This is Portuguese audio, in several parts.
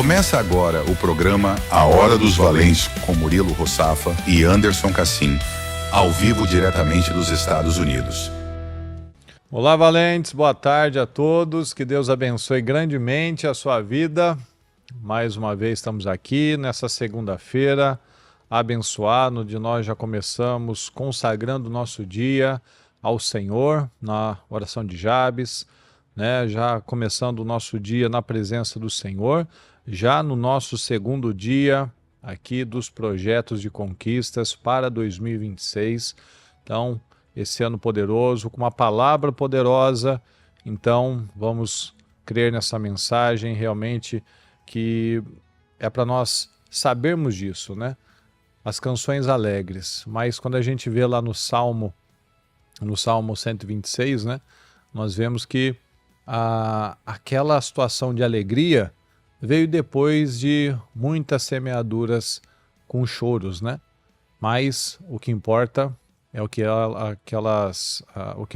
Começa agora o programa A Hora dos Valentes com Murilo Rossafa e Anderson Cassim, ao vivo diretamente dos Estados Unidos. Olá, valentes, boa tarde a todos, que Deus abençoe grandemente a sua vida. Mais uma vez estamos aqui nessa segunda-feira, abençoado, onde nós já começamos consagrando o nosso dia ao Senhor, na oração de Jabes, né? Já começando o nosso dia na presença do Senhor, já no nosso segundo dia aqui dos projetos de conquistas para 2026. Então, esse ano poderoso, com uma palavra poderosa. Então, vamos crer nessa mensagem realmente que é para nós sabermos disso, né? As canções alegres, mas quando a gente vê lá no Salmo 126, né? Nós vemos que aquela situação de alegria veio depois de muitas semeaduras com choros, né? Mas o que importa é o que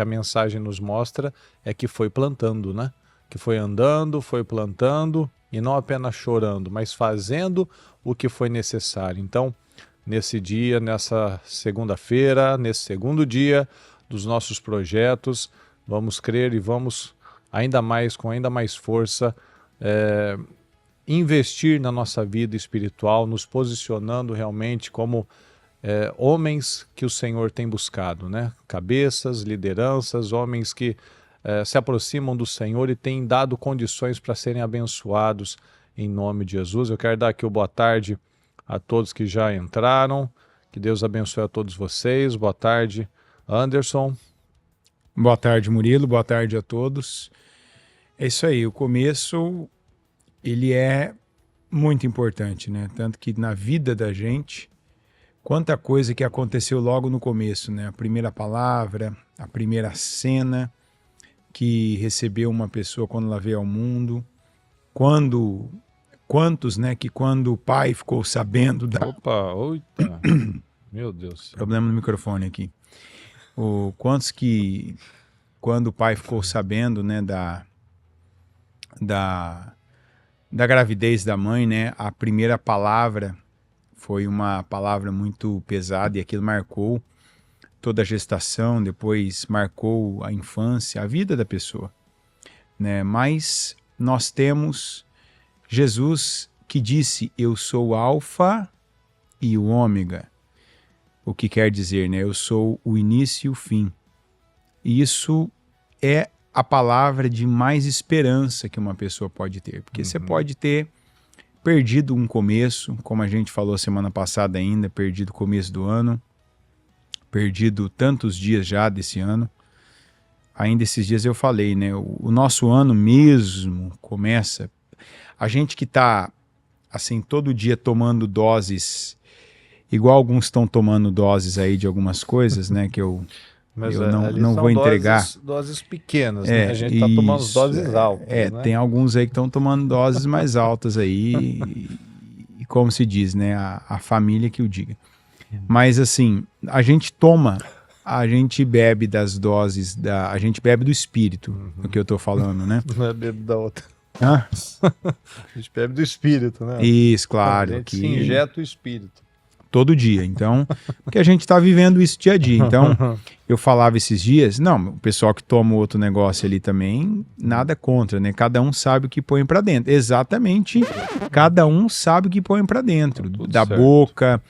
a mensagem nos mostra é que foi plantando, né? Que foi andando, foi plantando e não apenas chorando, mas fazendo o que foi necessário. Então, nesse dia, nessa segunda-feira, nesse segundo dia dos nossos projetos, vamos crer e vamos ainda mais, com ainda mais força, investir na nossa vida espiritual, nos posicionando realmente como homens que o Senhor tem buscado, né? Cabeças, lideranças, homens que se aproximam do Senhor e têm dado condições para serem abençoados em nome de Jesus. Eu quero dar aqui o boa tarde a todos que já entraram, que Deus abençoe a todos vocês. Boa tarde, Anderson. Boa tarde, Murilo, boa tarde a todos. É isso aí, o começo, ele é muito importante, né? Tanto que na vida da gente, quanta coisa que aconteceu logo no começo, né? A primeira palavra, a primeira cena que recebeu uma pessoa quando ela veio ao mundo. Quantos, né? Que quando o pai ficou sabendo da... Opa, meu Deus. Problema no microfone aqui. Quantos que quando o pai ficou sabendo, né? Da gravidez da mãe, né? A primeira palavra foi uma palavra muito pesada e aquilo marcou toda a gestação, depois marcou a infância, a vida da pessoa, né? Mas nós temos Jesus que disse: eu sou o Alfa e o Ômega. O que quer dizer, né? Eu sou o início e o fim. E isso é a palavra de mais esperança que uma pessoa pode ter. Porque você pode ter perdido um começo, como a gente falou semana passada ainda, perdido o começo do ano, perdido tantos dias já desse ano. Ainda esses dias eu falei, né? O nosso ano mesmo começa... A gente que está, assim, todo dia tomando doses, igual alguns estão tomando doses aí de algumas coisas, né? Que eu não vou entregar. Doses pequenas, né? A gente está tomando doses altas, né? Tem alguns aí que estão tomando doses mais altas aí, e como se diz, né? A família que o diga. Mas assim, a gente bebe das doses, a gente bebe do espírito, o que eu tô falando, né? Não é bebe da outra. Hã? A gente bebe do espírito, né? Isso, claro. A gente se injeta o espírito. Todo dia, então, porque a gente está vivendo isso dia a dia. Então, eu falava esses dias, não, o pessoal que toma outro negócio ali também, nada contra, né? Cada um sabe o que põe para dentro. Exatamente, cada um sabe o que põe para dentro, da certo. Boca,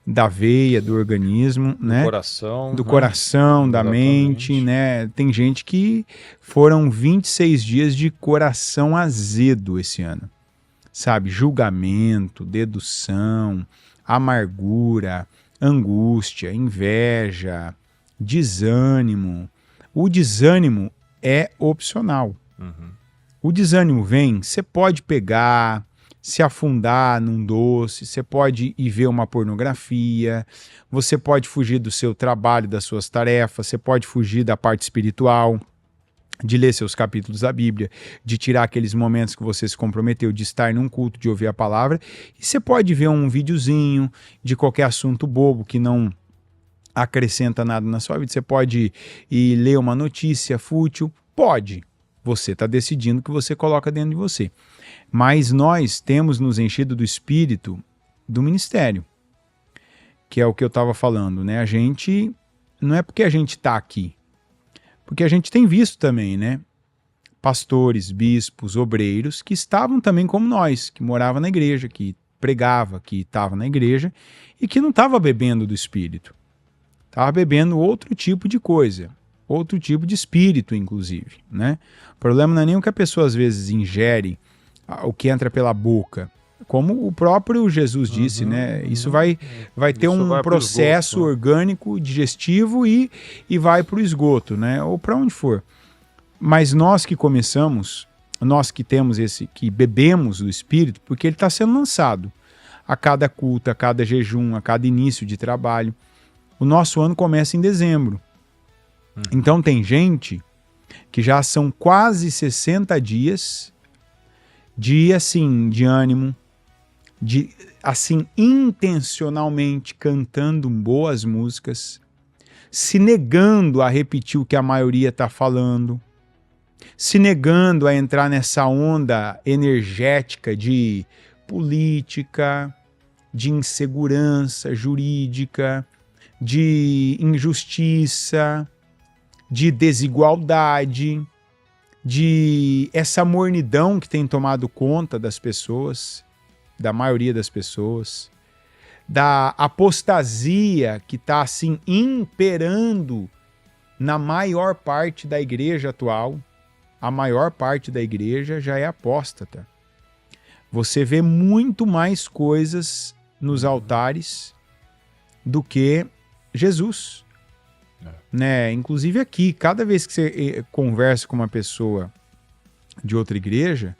da veia, do organismo, né? Do coração, da mente, né? Tem gente que foram 26 dias de coração azedo esse ano, sabe? Julgamento, dedução, amargura, angústia, inveja, desânimo. O desânimo é opcional. O desânimo vem, você pode pegar, se afundar num doce, você pode ir ver uma pornografia, você pode fugir do seu trabalho, das suas tarefas, você pode fugir da parte espiritual, de ler seus capítulos da Bíblia, de tirar aqueles momentos que você se comprometeu, de estar num culto, de ouvir a palavra, e você pode ver um videozinho de qualquer assunto bobo que não acrescenta nada na sua vida, você pode ir ler uma notícia fútil, pode, você está decidindo o que você coloca dentro de você. Mas nós temos nos enchido do Espírito do ministério, que é o que eu estava falando, né? A gente, não é porque a gente está aqui, porque a gente tem visto também, né? Pastores, bispos, obreiros que estavam também como nós, que moravam na igreja, que pregava, que estava na igreja e que não estava bebendo do Espírito. Estava bebendo outro tipo de coisa, outro tipo de espírito, inclusive, né? O problema não é nem o que a pessoa às vezes ingere, o que entra pela boca. Como o próprio Jesus disse, né? Isso vai ter um processo orgânico, digestivo e vai para o esgoto, né? Ou para onde for. Mas nós que começamos, nós que temos que bebemos do Espírito, porque ele está sendo lançado a cada culto, a cada jejum, a cada início de trabalho. O nosso ano começa em dezembro. Então tem gente que já são quase 60 dias de ânimo, de assim intencionalmente cantando boas músicas, se negando a repetir o que a maioria está falando, se negando a entrar nessa onda energética de política, de insegurança jurídica, de injustiça, de desigualdade, de essa mornidão que tem tomado conta das pessoas, da maioria das pessoas, da apostasia que está assim imperando na maior parte da igreja atual. A maior parte da igreja já é apóstata. Você vê muito mais coisas nos altares do que Jesus. Né? Inclusive aqui, cada vez que você conversa com uma pessoa de outra igreja,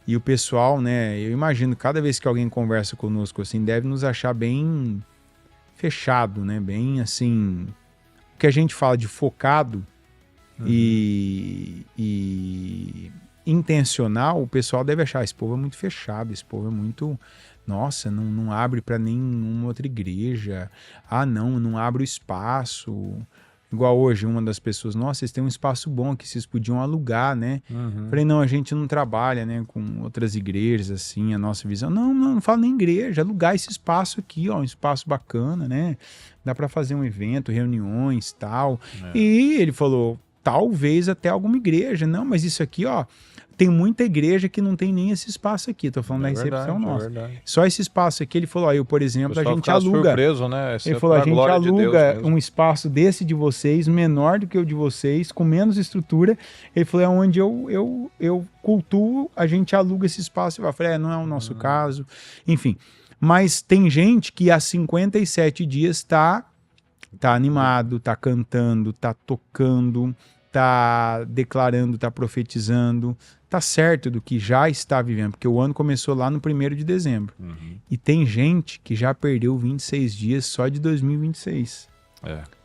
e o pessoal, né, eu imagino, cada vez que alguém conversa conosco assim, deve nos achar bem fechado, né, bem assim, o que a gente fala de focado e intencional, o pessoal deve achar, esse povo é muito fechado, esse povo é muito, nossa, não abre para nenhuma outra igreja, não abre o espaço. Igual hoje, uma das pessoas, nossa, vocês têm um espaço bom que vocês podiam alugar, né? Falei, não, a gente não trabalha, né, com outras igrejas, assim, a nossa visão. Não falo nem igreja, alugar esse espaço aqui, ó, um espaço bacana, né? Dá para fazer um evento, reuniões, tal. E ele falou, talvez até alguma igreja. Não, mas isso aqui, ó, tem muita igreja que não tem nem esse espaço aqui. Tô falando da recepção nossa. Só esse espaço aqui, ele falou, ó, eu, por exemplo, a gente aluga. Surpreso, né? Ele falou, a gente aluga um espaço desse de vocês, menor do que o de vocês, com menos estrutura. Ele falou, é onde eu cultuo, a gente aluga esse espaço. Eu falei, não é o nosso caso. Enfim, mas tem gente que há 57 dias tá animado, tá cantando, tá tocando, tá declarando, tá profetizando, tá certo do que já está vivendo, porque o ano começou lá no 1º de dezembro. E tem gente que já perdeu 26 dias só de 2026.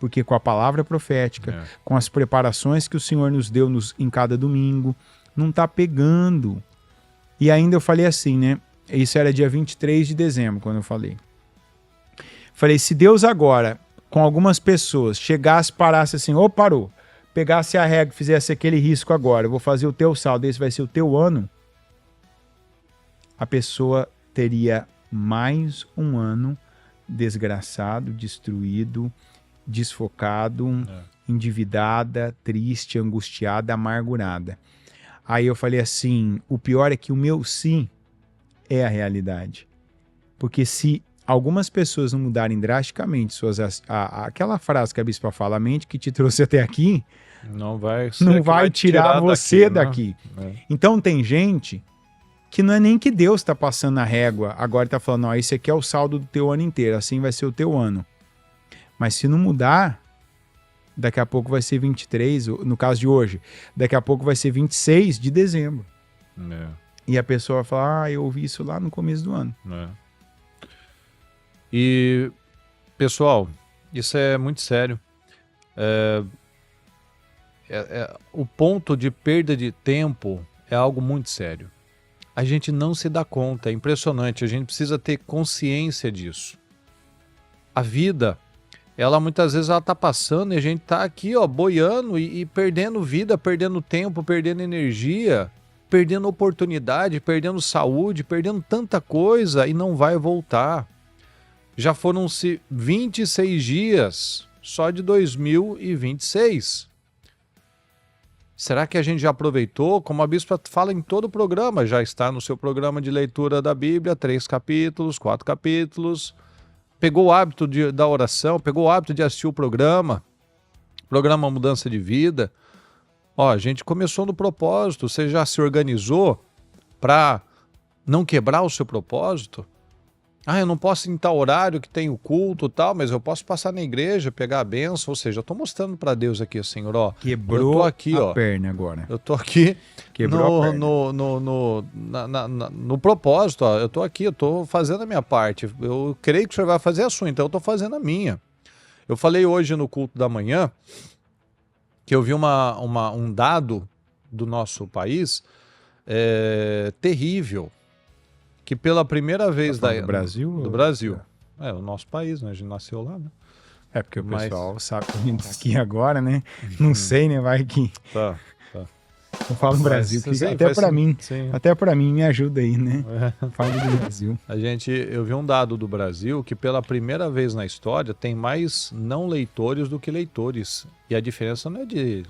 Porque com a palavra profética, com as preparações que o Senhor nos deu em cada domingo, não tá pegando. E ainda eu falei assim, né? Isso era dia 23 de dezembro, quando eu falei. Falei, se Deus agora, com algumas pessoas, chegasse, parasse assim, parou, pegasse a régua e fizesse aquele risco agora, eu vou fazer o teu saldo, esse vai ser o teu ano, a pessoa teria mais um ano desgraçado, destruído, desfocado, endividada, triste, angustiada, amargurada. Aí eu falei assim, o pior é que o meu sim é a realidade. Porque se algumas pessoas não mudarem drasticamente aquela frase que a bispa fala, a mente que te trouxe até aqui, não vai tirar você daqui. Né? Então tem gente que não é nem que Deus está passando a régua, agora está falando, ó, esse aqui é o saldo do teu ano inteiro, assim vai ser o teu ano. Mas se não mudar, daqui a pouco vai ser 23, no caso de hoje, daqui a pouco vai ser 26 de dezembro. E a pessoa vai falar, eu ouvi isso lá no começo do ano. E, pessoal, isso é muito sério. O ponto de perda de tempo é algo muito sério. A gente não se dá conta, é impressionante, a gente precisa ter consciência disso. A vida, ela muitas vezes ela tá passando e a gente tá aqui, ó, boiando e perdendo vida, perdendo tempo, perdendo energia, perdendo oportunidade, perdendo saúde, perdendo tanta coisa e não vai voltar. Já foram-se 26 dias só de 2026. Será que a gente já aproveitou? Como a bispa fala em todo o programa, já está no seu programa de leitura da Bíblia, 3 capítulos, 4 capítulos. Pegou o hábito da oração, pegou o hábito de assistir o programa Mudança de Vida. Ó, a gente começou no propósito, você já se organizou para não quebrar o seu propósito? Ah, eu não posso ir em tal horário que tem o culto e tal, mas eu posso passar na igreja, pegar a bênção. Ou seja, eu estou mostrando para Deus aqui, Senhor, ó. Quebrou eu tô aqui, a ó, perna agora. Eu tô aqui Quebrou a perna. no propósito, ó. Eu tô aqui, eu tô fazendo a minha parte. Eu creio que o Senhor vai fazer a sua, então eu tô fazendo a minha. Eu falei hoje no culto da manhã que eu vi um dado do nosso país terrível. Que pela primeira vez do Brasil? Do Brasil. É, o nosso país, né? A gente nasceu lá, né? É, porque o pessoal sabe que a gente tá aqui agora, né? Não sei, né? Vai que... Tá. Eu falo Brasil, que até pra mim. Sim. Até pra mim me ajuda aí, né? Falo do Brasil. Eu vi um dado do Brasil que pela primeira vez na história tem mais não leitores do que leitores. E a diferença não é de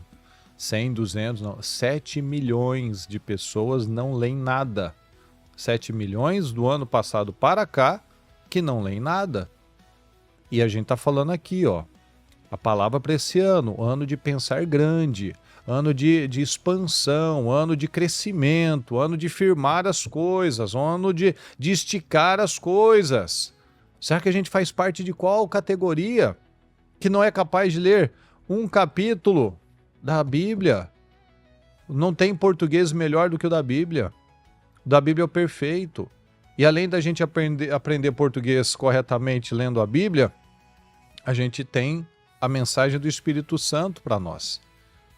100, 200, não. 7 milhões de pessoas não leem nada. 7 milhões do ano passado para cá que não leem nada. E a gente está falando aqui, ó, a palavra para esse ano de pensar grande, ano de expansão, ano de crescimento, ano de firmar as coisas, ano de esticar as coisas. Será que a gente faz parte de qual categoria que não é capaz de ler um capítulo da Bíblia? Não tem português melhor do que o da Bíblia. Da Bíblia é o perfeito. E além da gente aprender português corretamente lendo a Bíblia, a gente tem a mensagem do Espírito Santo para nós.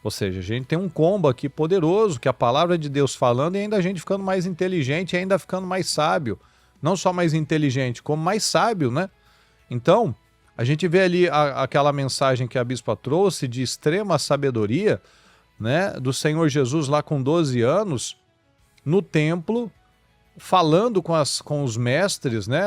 Ou seja, a gente tem um combo aqui poderoso, que é a palavra de Deus falando e ainda a gente ficando mais inteligente e ainda ficando mais sábio. Não só mais inteligente, como mais sábio, né? Então, a gente vê ali aquela mensagem que a bispa trouxe de extrema sabedoria, né? Do Senhor Jesus lá com 12 anos, no templo, falando com os mestres, né?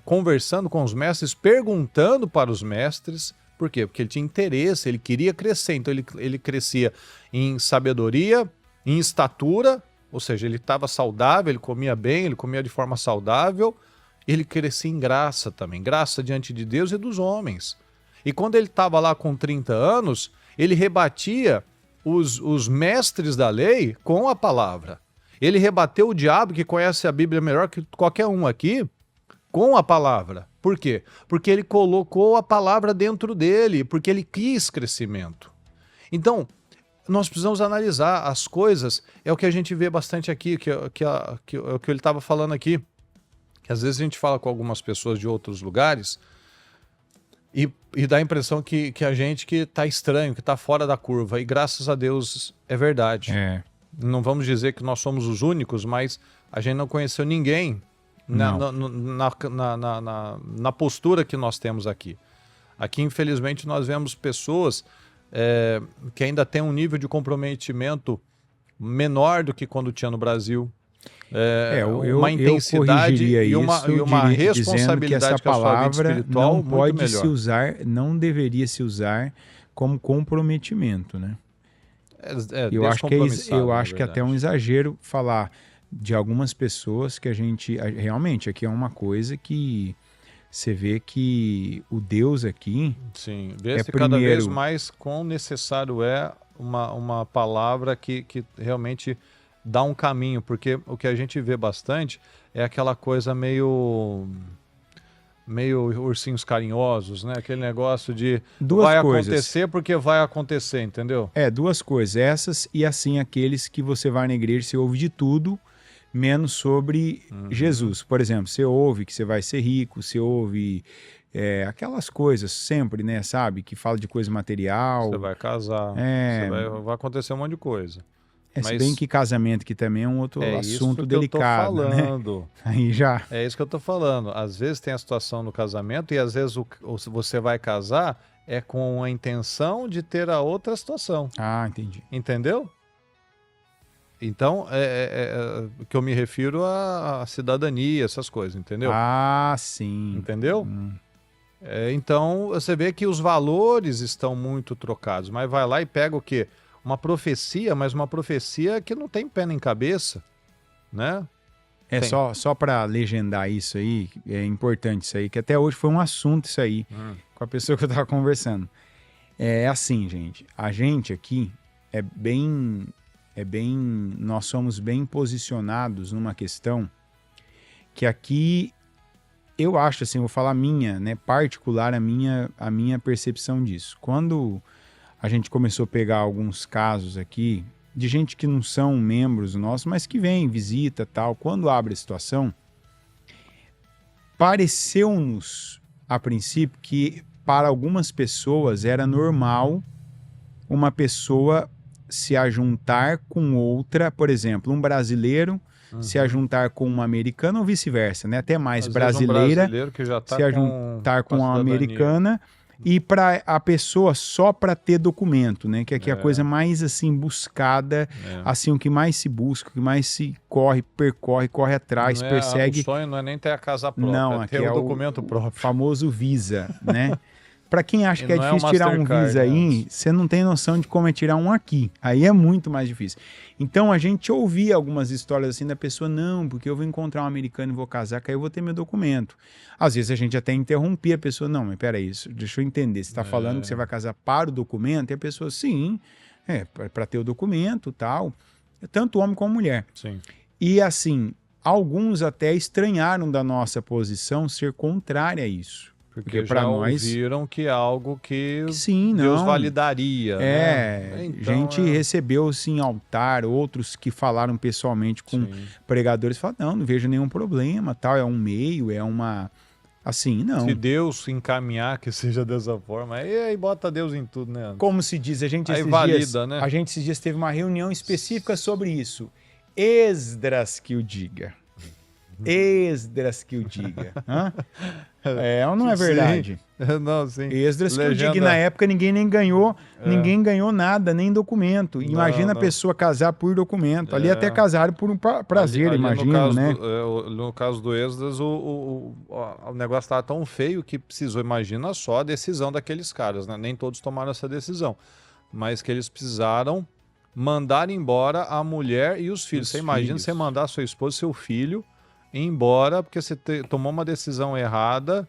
Conversando com os mestres, perguntando para os mestres. Por quê? Porque ele tinha interesse, ele queria crescer. Então ele crescia em sabedoria, em estatura, ou seja, ele estava saudável, ele comia bem, ele comia de forma saudável. Ele crescia em graça também, graça diante de Deus e dos homens. E quando ele estava lá com 30 anos, ele rebatia os mestres da lei com a palavra. Ele rebateu o diabo, que conhece a Bíblia melhor que qualquer um aqui, com a palavra. Por quê? Porque ele colocou a palavra dentro dele, porque ele quis crescimento. Então, nós precisamos analisar as coisas, é o que a gente vê bastante aqui, que é o que ele estava falando aqui, que às vezes a gente fala com algumas pessoas de outros lugares e dá a impressão que a gente que está estranho, que está fora da curva, e graças a Deus é verdade. Não vamos dizer que nós somos os únicos, mas a gente não conheceu ninguém na postura que nós temos aqui. Aqui, infelizmente, nós vemos pessoas que ainda têm um nível de comprometimento menor do que quando tinha no Brasil. Uma intensidade e uma responsabilidade que essa palavra espiritual não pode muito melhor. se usar, não deveria se usar como comprometimento, né? Eu acho que até é um exagero falar de algumas pessoas que a gente... Realmente, aqui é uma coisa que você vê que o Deus aqui... Sim, vê-se cada vez mais quão necessário é uma palavra que realmente dá um caminho, porque o que a gente vê bastante é aquela coisa meio ursinhos carinhosos, né? Aquele negócio de acontecer porque vai acontecer, entendeu? Duas coisas, essas e assim aqueles que você vai na igreja, você ouve de tudo, menos sobre Jesus. Por exemplo, você ouve que você vai ser rico, você ouve aquelas coisas sempre, né? Sabe? Que fala de coisa material. Você vai casar, vai acontecer um monte de coisa. Se bem que casamento que também é um outro assunto delicado, eu tô falando. Né? Aí já. É isso que eu tô falando. Às vezes tem a situação no casamento e às vezes você vai casar com a intenção de ter a outra situação. Ah, entendi. Entendeu? Então, que eu me refiro à cidadania, essas coisas, entendeu? Ah, sim. Entendeu? Então, você vê que os valores estão muito trocados, mas vai lá e pega o quê? Uma profecia, mas uma profecia que não tem pé nem cabeça, né? Tem. Só para legendar isso aí, é importante isso aí, que até hoje foi um assunto isso aí, com a pessoa que eu tava conversando. É assim, gente, a gente aqui nós somos bem posicionados numa questão que aqui, eu acho assim, vou falar minha, né, particular, a minha percepção disso. Quando a gente começou a pegar alguns casos aqui, de gente que não são membros nossos, mas que vem, visita, tal. Quando abre a situação, pareceu-nos, a princípio, que para algumas pessoas era normal uma pessoa se ajuntar com outra, por exemplo, um brasileiro se ajuntar com uma americana ou vice-versa, né? Até mais brasileira que já tá se ajuntar com uma americana. E para a pessoa só para ter documento, né? Que aqui é a coisa mais assim buscada, assim o que mais se busca, o que mais se percorre, corre atrás, persegue. O sonho não é nem ter a casa própria, não, é ter o documento próprio. Famoso Visa, né? Para quem acha que é difícil tirar um Mastercard, Visa aí, você não tem noção de como é tirar um aqui. Aí é muito mais difícil. Então a gente ouvia algumas histórias assim da pessoa, não, porque eu vou encontrar um americano e vou casar, que aí eu vou ter meu documento. Às vezes a gente até interrompia a pessoa, não, mas peraí, deixa eu entender, você está falando que você vai casar para o documento? E a pessoa, sim, para ter o documento e tal, tanto homem como mulher. Sim. E assim, alguns até estranharam da nossa posição ser contrária a isso. Porque para nós ouviram que é algo que sim, Deus não validaria. Né? Então, gente recebeu assim altar, outros que falaram pessoalmente com pregadores falaram, não vejo nenhum problema, tal, é um meio, é uma assim, não. Se Deus encaminhar que seja dessa forma, aí bota Deus em tudo, né? Como se diz, a gente né? A gente esses dias teve uma reunião específica sobre isso. Esdras que o diga. Esdras que o diga. Ou não é verdade? Sim. Não, sim. Esdras que o diga. E na época ninguém ganhou nada, nem documento. Imagina a pessoa casar por documento. Ali até casaram por um prazer, imagino, né? No caso do Esdras, o negócio estava tão feio que precisou, imagina só a decisão daqueles caras, né? Nem todos tomaram essa decisão, mas que eles precisaram mandar embora a mulher e os filhos. Você imagina você mandar sua esposa, seu filho embora porque você tomou uma decisão errada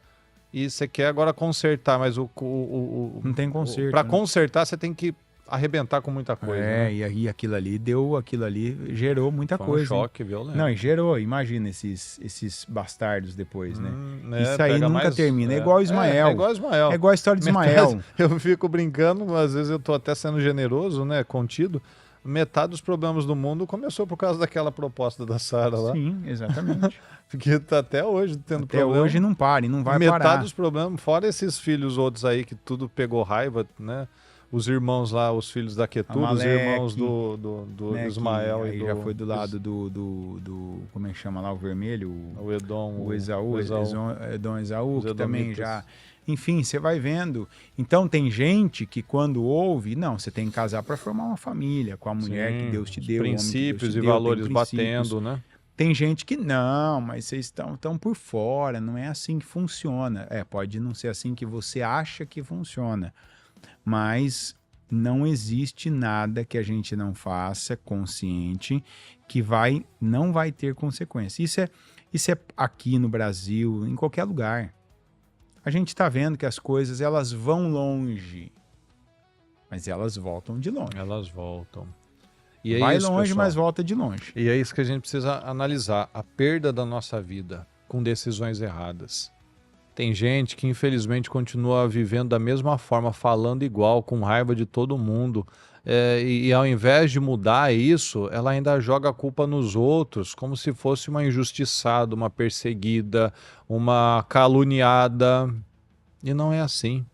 e você quer agora consertar, mas não tem conserto. Para consertar você tem que arrebentar com muita coisa. Né? E aí aquilo ali gerou muita coisa. Foi um choque violento. Não, e gerou, imagina esses bastardos depois, né? Isso aí nunca termina. É igual Ismael. É igual Ismael. É igual a história de Ismael. Eu fico brincando, às vezes eu tô até sendo generoso, né? Contido. Metade dos problemas do mundo começou por causa daquela proposta da Sara lá. Sim, exatamente. Porque tá até hoje tendo problema. Até hoje não para e não vai parar. Metade dos problemas, fora esses filhos outros aí que tudo pegou raiva, né? Os irmãos lá, os filhos da Quetuba, os irmãos do né, Ismael. Aí já foi do lado do como é que chama lá, o vermelho? O Edom. O Esaú, Edom Esaú, que também já... Enfim, você vai vendo. Então tem gente que quando ouve, não, você tem que casar para formar uma família com a mulher que Deus te deu, princípios e valores batendo, né? Tem gente que não, mas vocês estão por fora, não é assim que funciona. Pode não ser assim que você acha que funciona, mas não existe nada que a gente não faça consciente que não vai ter consequência. Isso é aqui no Brasil, em qualquer lugar. A gente está vendo que as coisas elas vão longe, mas elas voltam de longe. Elas voltam. E é vai isso, longe, pessoal. Mas volta de longe. E é isso que a gente precisa analisar, a perda da nossa vida com decisões erradas. Tem gente que infelizmente continua vivendo da mesma forma, falando igual, com raiva de todo mundo. E ao invés de mudar isso, ela ainda joga a culpa nos outros, como se fosse uma injustiçada, uma perseguida, uma caluniada. E não é assim.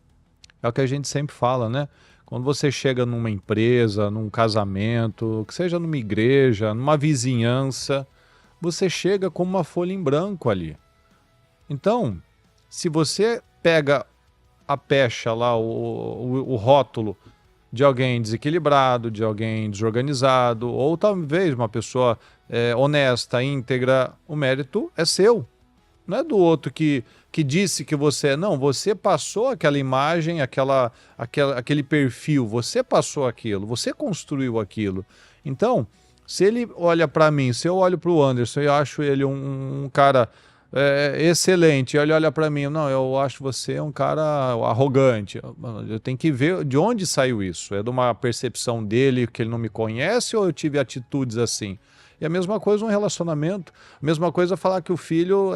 É o que a gente sempre fala, né? Quando você chega numa empresa, num casamento, que seja numa igreja, numa vizinhança, você chega com uma folha em branco ali. Então, se você pega a pecha lá, o rótulo, de alguém desequilibrado, de alguém desorganizado, ou talvez uma pessoa honesta, íntegra. O mérito é seu, não é do outro que disse que você é. Não, você passou aquela imagem, aquele perfil, você passou aquilo, você construiu aquilo. Então, se ele olha para mim, se eu olho para o Anderson e acho ele um cara excelente, ele olha para mim, não, eu acho você um cara arrogante. Eu tenho que ver de onde saiu isso. É de uma percepção dele que ele não me conhece ou eu tive atitudes assim? E a mesma coisa um relacionamento, a mesma coisa falar que o filho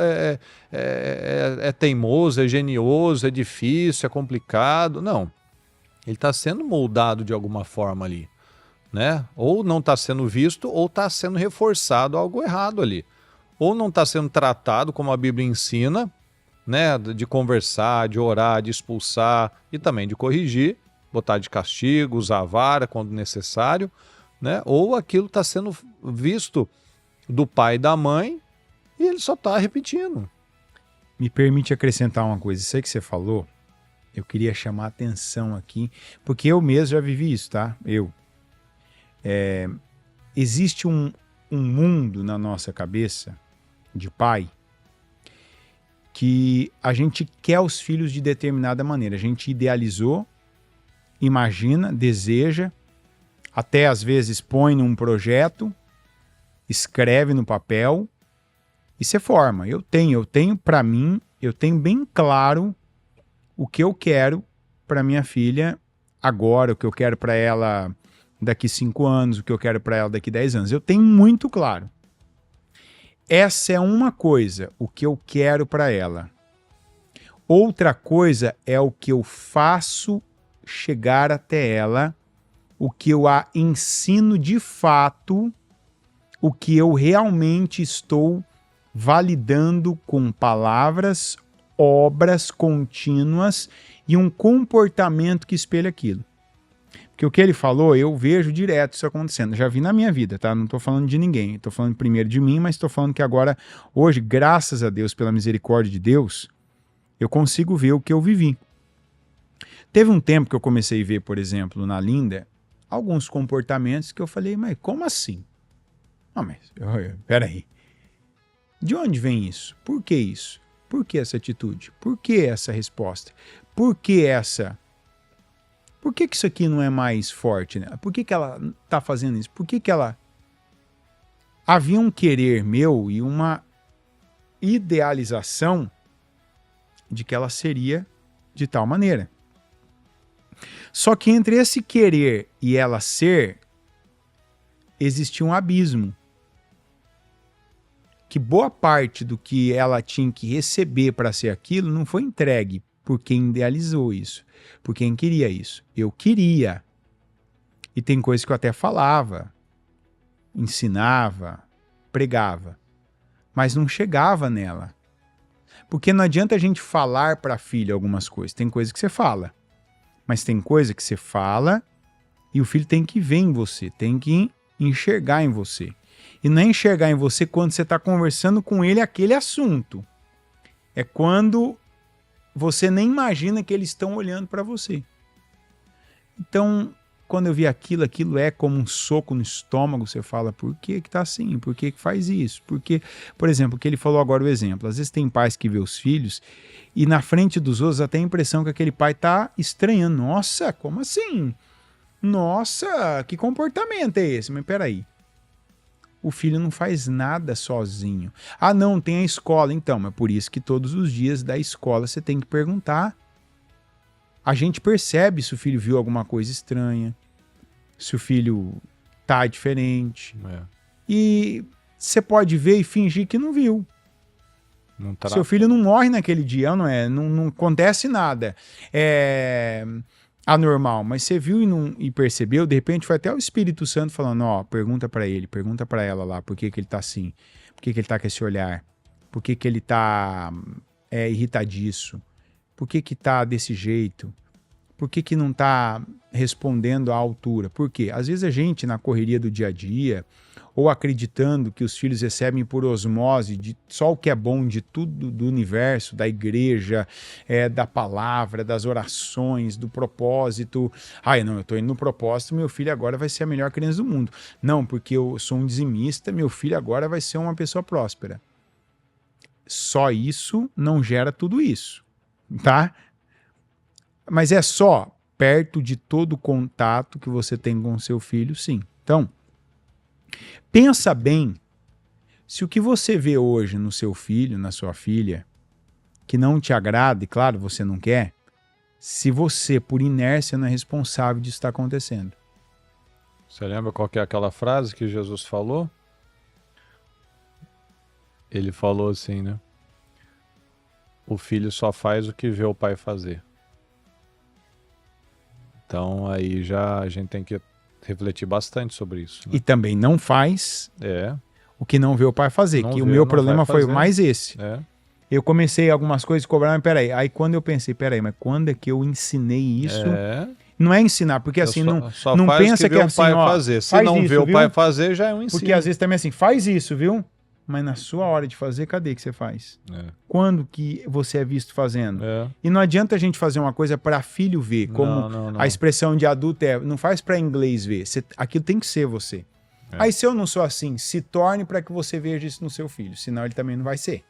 é teimoso, é genioso, é difícil, é complicado. Não, ele está sendo moldado de alguma forma ali, né? Ou não está sendo visto ou está sendo reforçado algo errado ali. Ou não está sendo tratado como a Bíblia ensina, né? De conversar, de orar, de expulsar e também de corrigir, botar de castigo, usar a vara quando necessário, né? Ou aquilo está sendo visto do pai e da mãe e ele só está repetindo. Me permite acrescentar uma coisa. Isso aí que você falou, eu queria chamar a atenção aqui, porque eu mesmo já vivi isso, tá? Existe um mundo na nossa cabeça de pai que a gente quer os filhos de determinada maneira. A gente idealizou, imagina, deseja, até às vezes põe num projeto, escreve no papel e você forma. Eu tenho para mim, eu tenho bem claro o que eu quero para minha filha agora, o que eu quero para ela daqui 5 anos, o que eu quero para ela daqui 10 anos. Eu tenho muito claro. Essa é uma coisa, o que eu quero para ela. Outra coisa é o que eu faço chegar até ela, o que eu a ensino de fato, o que eu realmente estou validando com palavras, obras contínuas e um comportamento que espelha aquilo. Porque o que ele falou, eu vejo direto isso acontecendo. Já vi na minha vida, tá? Não estou falando de ninguém. Estou falando primeiro de mim, mas estou falando que agora, hoje, graças a Deus, pela misericórdia de Deus, eu consigo ver o que eu vivi. Teve um tempo que eu comecei a ver, por exemplo, na Linda, alguns comportamentos que eu falei, mas como assim? Não, mas, peraí. De onde vem isso? Por que isso? Por que essa atitude? Por que essa resposta? Por que essa... Por que isso aqui não é mais forte, né? Por que ela está fazendo isso? Por que ela... Havia um querer meu e uma idealização de que ela seria de tal maneira. Só que entre esse querer e ela ser, existia um abismo. Que boa parte do que ela tinha que receber para ser aquilo não foi entregue por quem idealizou isso, por quem queria isso. Eu queria. E tem coisas que eu até falava, ensinava, pregava, mas não chegava nela. Porque não adianta a gente falar para a filha algumas coisas. Tem coisas que você fala, mas tem coisa que você fala e o filho tem que ver em você, tem que enxergar em você. E não é enxergar em você quando você está conversando com ele aquele assunto. É quando você nem imagina que eles estão olhando para você. Então, quando eu vi aquilo é como um soco no estômago. Você fala, por que que tá assim? Por que que faz isso? Porque, por exemplo, o que ele falou agora, o exemplo. Às vezes tem pais que vê os filhos e na frente dos outros até a impressão que aquele pai tá estranhando. Nossa, como assim? Nossa, que comportamento é esse? Mas peraí. O filho não faz nada sozinho. Ah, não, tem a escola. Então, mas por isso que todos os dias da escola você tem que perguntar. A gente percebe se o filho viu alguma coisa estranha, se o filho tá diferente. E você pode ver e fingir que não viu. Seu filho não morre naquele dia, não acontece nada. É anormal, mas você viu e percebeu, de repente foi até o Espírito Santo falando, pergunta pra ele, pergunta pra ela lá, por que que ele tá assim, por que que ele tá com esse olhar, por que que ele tá irritadiço, por que que tá desse jeito, por que que não tá respondendo à altura. Por quê? Às vezes a gente, na correria do dia a dia, ou acreditando que os filhos recebem por osmose de só o que é bom de tudo do universo, da igreja, da palavra, das orações, do propósito. Não, eu estou indo no propósito, meu filho agora vai ser a melhor criança do mundo. Não, porque eu sou um dizimista, meu filho agora vai ser uma pessoa próspera. Só isso não gera tudo isso, tá? Mas é só perto de todo o contato que você tem com seu filho, sim. Então, pensa bem se o que você vê hoje no seu filho, na sua filha, que não te agrada, e claro, você não quer, se você, por inércia, não é responsável disso estar acontecendo. Você lembra qual que é aquela frase que Jesus falou? Ele falou assim, né? O filho só faz o que vê o pai fazer. Então aí já a gente tem que refletir bastante sobre isso. Né? E também não faz o que não vê o pai fazer, Não que o vê, meu não problema vai foi fazer. mais esse. É. Eu comecei algumas coisas a cobrar, mas peraí. Aí quando eu pensei, mas quando é que eu ensinei isso? Não é ensinar, porque assim, só não faz pensa o que é vê assim, o pai ó, fazer. Se faz não isso, vê o viu? pai fazer, já é um ensino. Porque às vezes também assim, faz isso, viu? Mas na sua hora de fazer, cadê que você faz? Quando que você é visto fazendo? E não adianta a gente fazer uma coisa para filho ver, como não. a expressão de adulto não faz para inglês ver, aquilo tem que ser você. Aí se eu não sou assim, se torne para que você veja isso no seu filho, senão ele também não vai ser.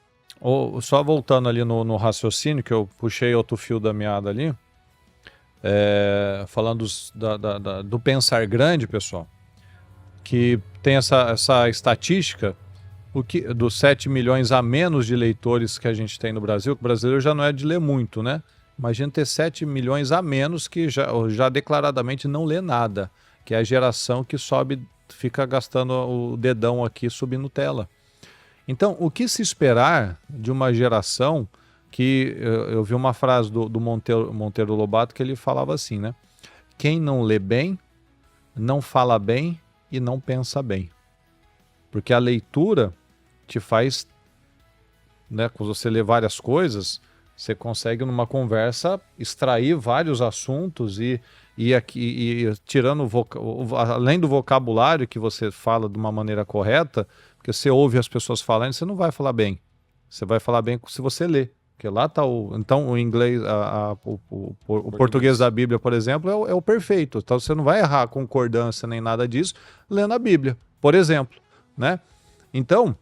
Só voltando ali no raciocínio, que eu puxei outro fio da meada ali, falando do pensar grande, pessoal, que tem essa estatística dos 7 milhões a menos de leitores que a gente tem no Brasil, que o brasileiro já não é de ler muito, né? Imagina ter 7 milhões a menos que já declaradamente não lê nada, que é a geração que fica gastando o dedão aqui subindo tela. Então, o que se esperar de uma geração que... Eu vi uma frase do Monteiro Lobato que ele falava assim, né? Quem não lê bem, não fala bem e não pensa bem. Porque a leitura te faz... né, quando você lê várias coisas, você consegue numa conversa extrair vários assuntos e tirando além do vocabulário que você fala de uma maneira correta, porque você ouve as pessoas falando, você não vai falar bem. Você vai falar bem se você lê. Porque lá está então o inglês, o português da Bíblia, por exemplo, é o perfeito. Então você não vai errar concordância nem nada disso lendo a Bíblia, por exemplo, né? Então,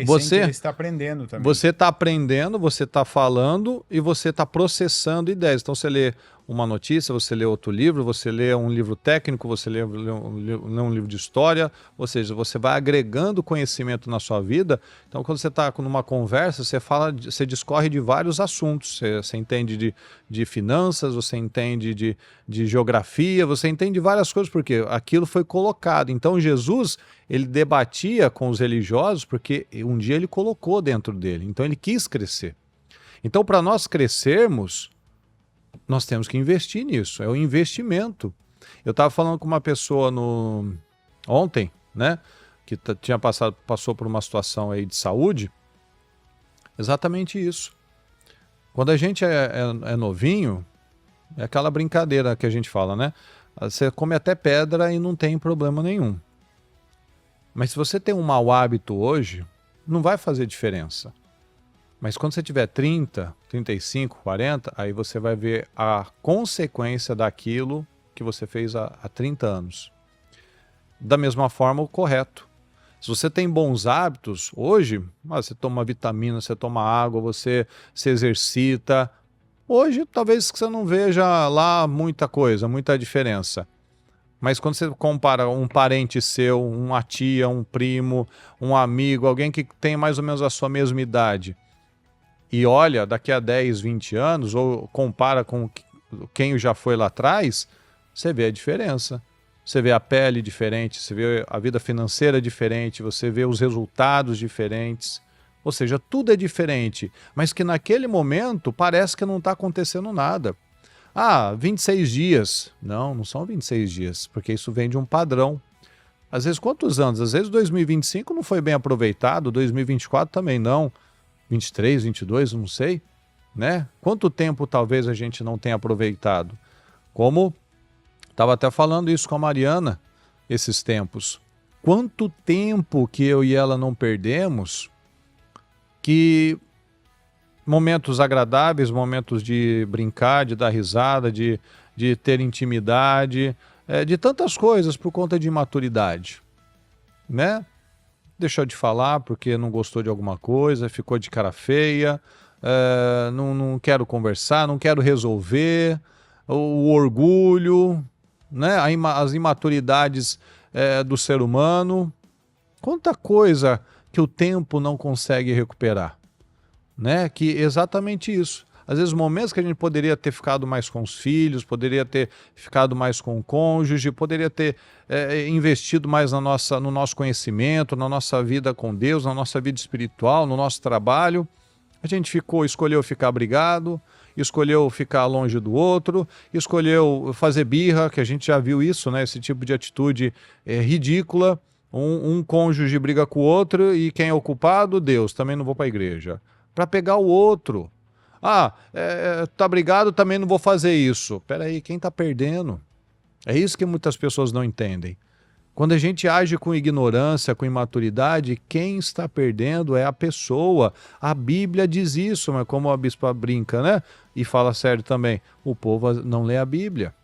você está aprendendo também. Você está aprendendo, você está falando e você está processando ideias. Então você lê uma notícia, você lê outro livro, você lê um livro técnico, você lê um livro de história, ou seja, você vai agregando conhecimento na sua vida. Então quando você está numa conversa, você discorre de vários assuntos. Você entende de finanças, você entende de geografia, você entende de várias coisas, porque aquilo foi colocado. Então Jesus, ele debatia com os religiosos porque um dia ele colocou dentro dele, então ele quis crescer. Então para nós crescermos, nós temos que investir nisso, é o investimento. Eu estava falando com uma pessoa ontem, né, que passou por uma situação aí de saúde, exatamente isso. Quando a gente é novinho, é aquela brincadeira que a gente fala, né? Você come até pedra e não tem problema nenhum. Mas se você tem um mau hábito hoje, não vai fazer diferença. Mas quando você tiver 30, 35, 40, aí você vai ver a consequência daquilo que você fez há 30 anos. Da mesma forma, o correto. Se você tem bons hábitos, hoje, você toma vitamina, você toma água, você se exercita. Hoje, talvez você não veja lá muita coisa, muita diferença. Mas quando você compara um parente seu, uma tia, um primo, um amigo, alguém que tem mais ou menos a sua mesma idade, e olha daqui a 10, 20 anos, ou compara com quem já foi lá atrás, você vê a diferença. Você vê a pele diferente, você vê a vida financeira diferente, você vê os resultados diferentes. Ou seja, tudo é diferente, mas que naquele momento parece que não está acontecendo nada. 26 dias. Não são 26 dias, porque isso vem de um padrão. Às vezes, quantos anos? Às vezes 2025 não foi bem aproveitado, 2024 também não. 23, 22, não sei, né? Quanto tempo talvez a gente não tenha aproveitado? Como Estava até falando isso com a Mariana esses tempos. Quanto tempo que eu e ela não perdemos, que momentos agradáveis, momentos de brincar, de dar risada, de ter intimidade, de tantas coisas por conta de imaturidade, né? Deixou de falar porque não gostou de alguma coisa, ficou de cara feia, não quero conversar, não quero resolver, o orgulho, né? As imaturidades do ser humano. Quanta coisa que o tempo não consegue recuperar, né? Que exatamente isso. Às vezes momentos que a gente poderia ter ficado mais com os filhos, poderia ter ficado mais com o cônjuge, poderia ter investido mais no nosso conhecimento, na nossa vida com Deus, na nossa vida espiritual, no nosso trabalho. A gente escolheu ficar brigado, escolheu ficar longe do outro, escolheu fazer birra, que a gente já viu isso, né? Esse tipo de atitude ridícula. Um cônjuge briga com o outro e quem é o culpado? Deus, também não vou para a igreja. Para pegar o outro. Tá brigado, também não vou fazer isso. Peraí, quem tá perdendo? É isso que muitas pessoas não entendem. Quando a gente age com ignorância, com imaturidade, quem está perdendo é a pessoa. A Bíblia diz isso, mas como a bispa brinca, né? E fala sério também, o povo não lê a Bíblia.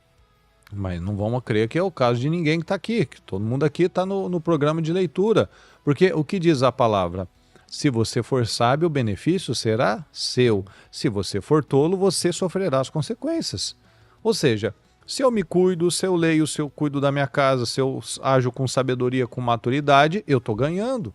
Mas não vamos crer que é o caso de ninguém que está aqui, que todo mundo aqui está no programa de leitura. Porque o que diz a palavra? Se você for sábio, o benefício será seu. Se você for tolo, você sofrerá as consequências. Ou seja, se eu me cuido, se eu leio, se eu cuido da minha casa, se eu ajo com sabedoria, com maturidade, eu estou ganhando.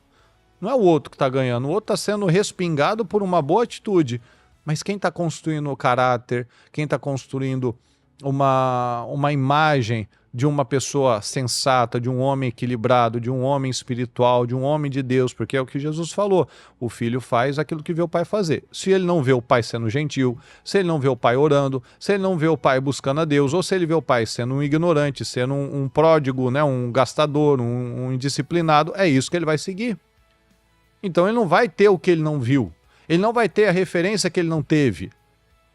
Não é o outro que está ganhando, o outro está sendo respingado por uma boa atitude. Mas quem está construindo o caráter, quem está construindo uma imagem de uma pessoa sensata, de um homem equilibrado, de um homem espiritual, de um homem de Deus, porque é o que Jesus falou, o filho faz aquilo que vê o pai fazer. Se ele não vê o pai sendo gentil, se ele não vê o pai orando, se ele não vê o pai buscando a Deus, ou se ele vê o pai sendo um ignorante, sendo um pródigo, né, um gastador, um indisciplinado, é isso que ele vai seguir. Então ele não vai ter o que ele não viu, ele não vai ter a referência que ele não teve.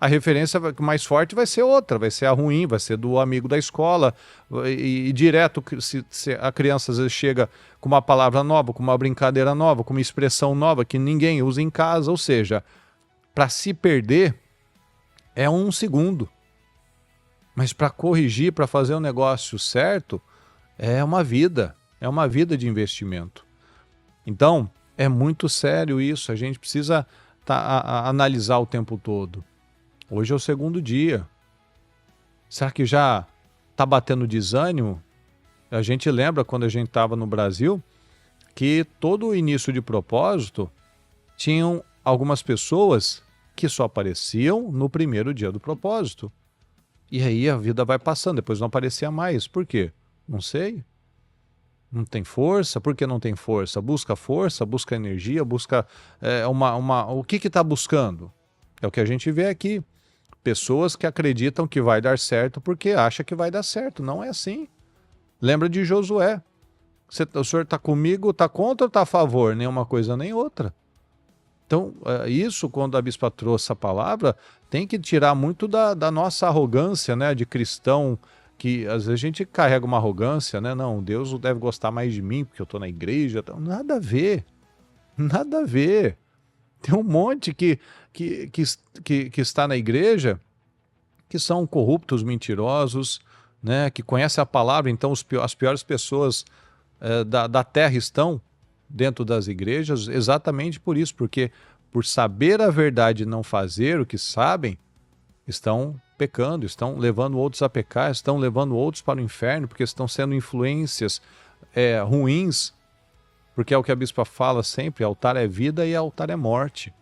A referência mais forte vai ser outra, vai ser a ruim, vai ser do amigo da escola, e direto, se a criança às vezes chega com uma palavra nova, com uma brincadeira nova, com uma expressão nova que ninguém usa em casa, ou seja, para se perder é 1 segundo, mas para corrigir, para fazer o negócio certo, é uma vida de investimento. Então, é muito sério isso, a gente precisa analisar o tempo todo. Hoje é o 2º dia. Será que já está batendo desânimo? A gente lembra quando a gente estava no Brasil que todo o início de propósito tinham algumas pessoas que só apareciam no primeiro dia do propósito. E aí a vida vai passando, depois não aparecia mais. Por quê? Não sei. Não tem força? Por que não tem força? Busca força, busca energia, busca o que está buscando? É o que a gente vê aqui. Pessoas que acreditam que vai dar certo porque acham que vai dar certo. Não é assim. Lembra de Josué. O senhor está comigo, está contra ou está a favor? Nenhuma coisa nem outra. Então, isso, quando a bispa trouxe a palavra, tem que tirar muito da nossa arrogância, né, de cristão, que às vezes a gente carrega uma arrogância, né? Não, Deus deve gostar mais de mim porque eu estou na igreja. Nada a ver. Nada a ver. Tem um monte que está na igreja que são corruptos, mentirosos, né, que conhecem a palavra, então as piores pessoas da terra estão dentro das igrejas exatamente por isso, porque por saber a verdade e não fazer o que sabem, estão pecando, estão levando outros a pecar, estão levando outros para o inferno, porque estão sendo influências ruins. Porque é o que a bispa fala sempre, altar é vida e altar é morte.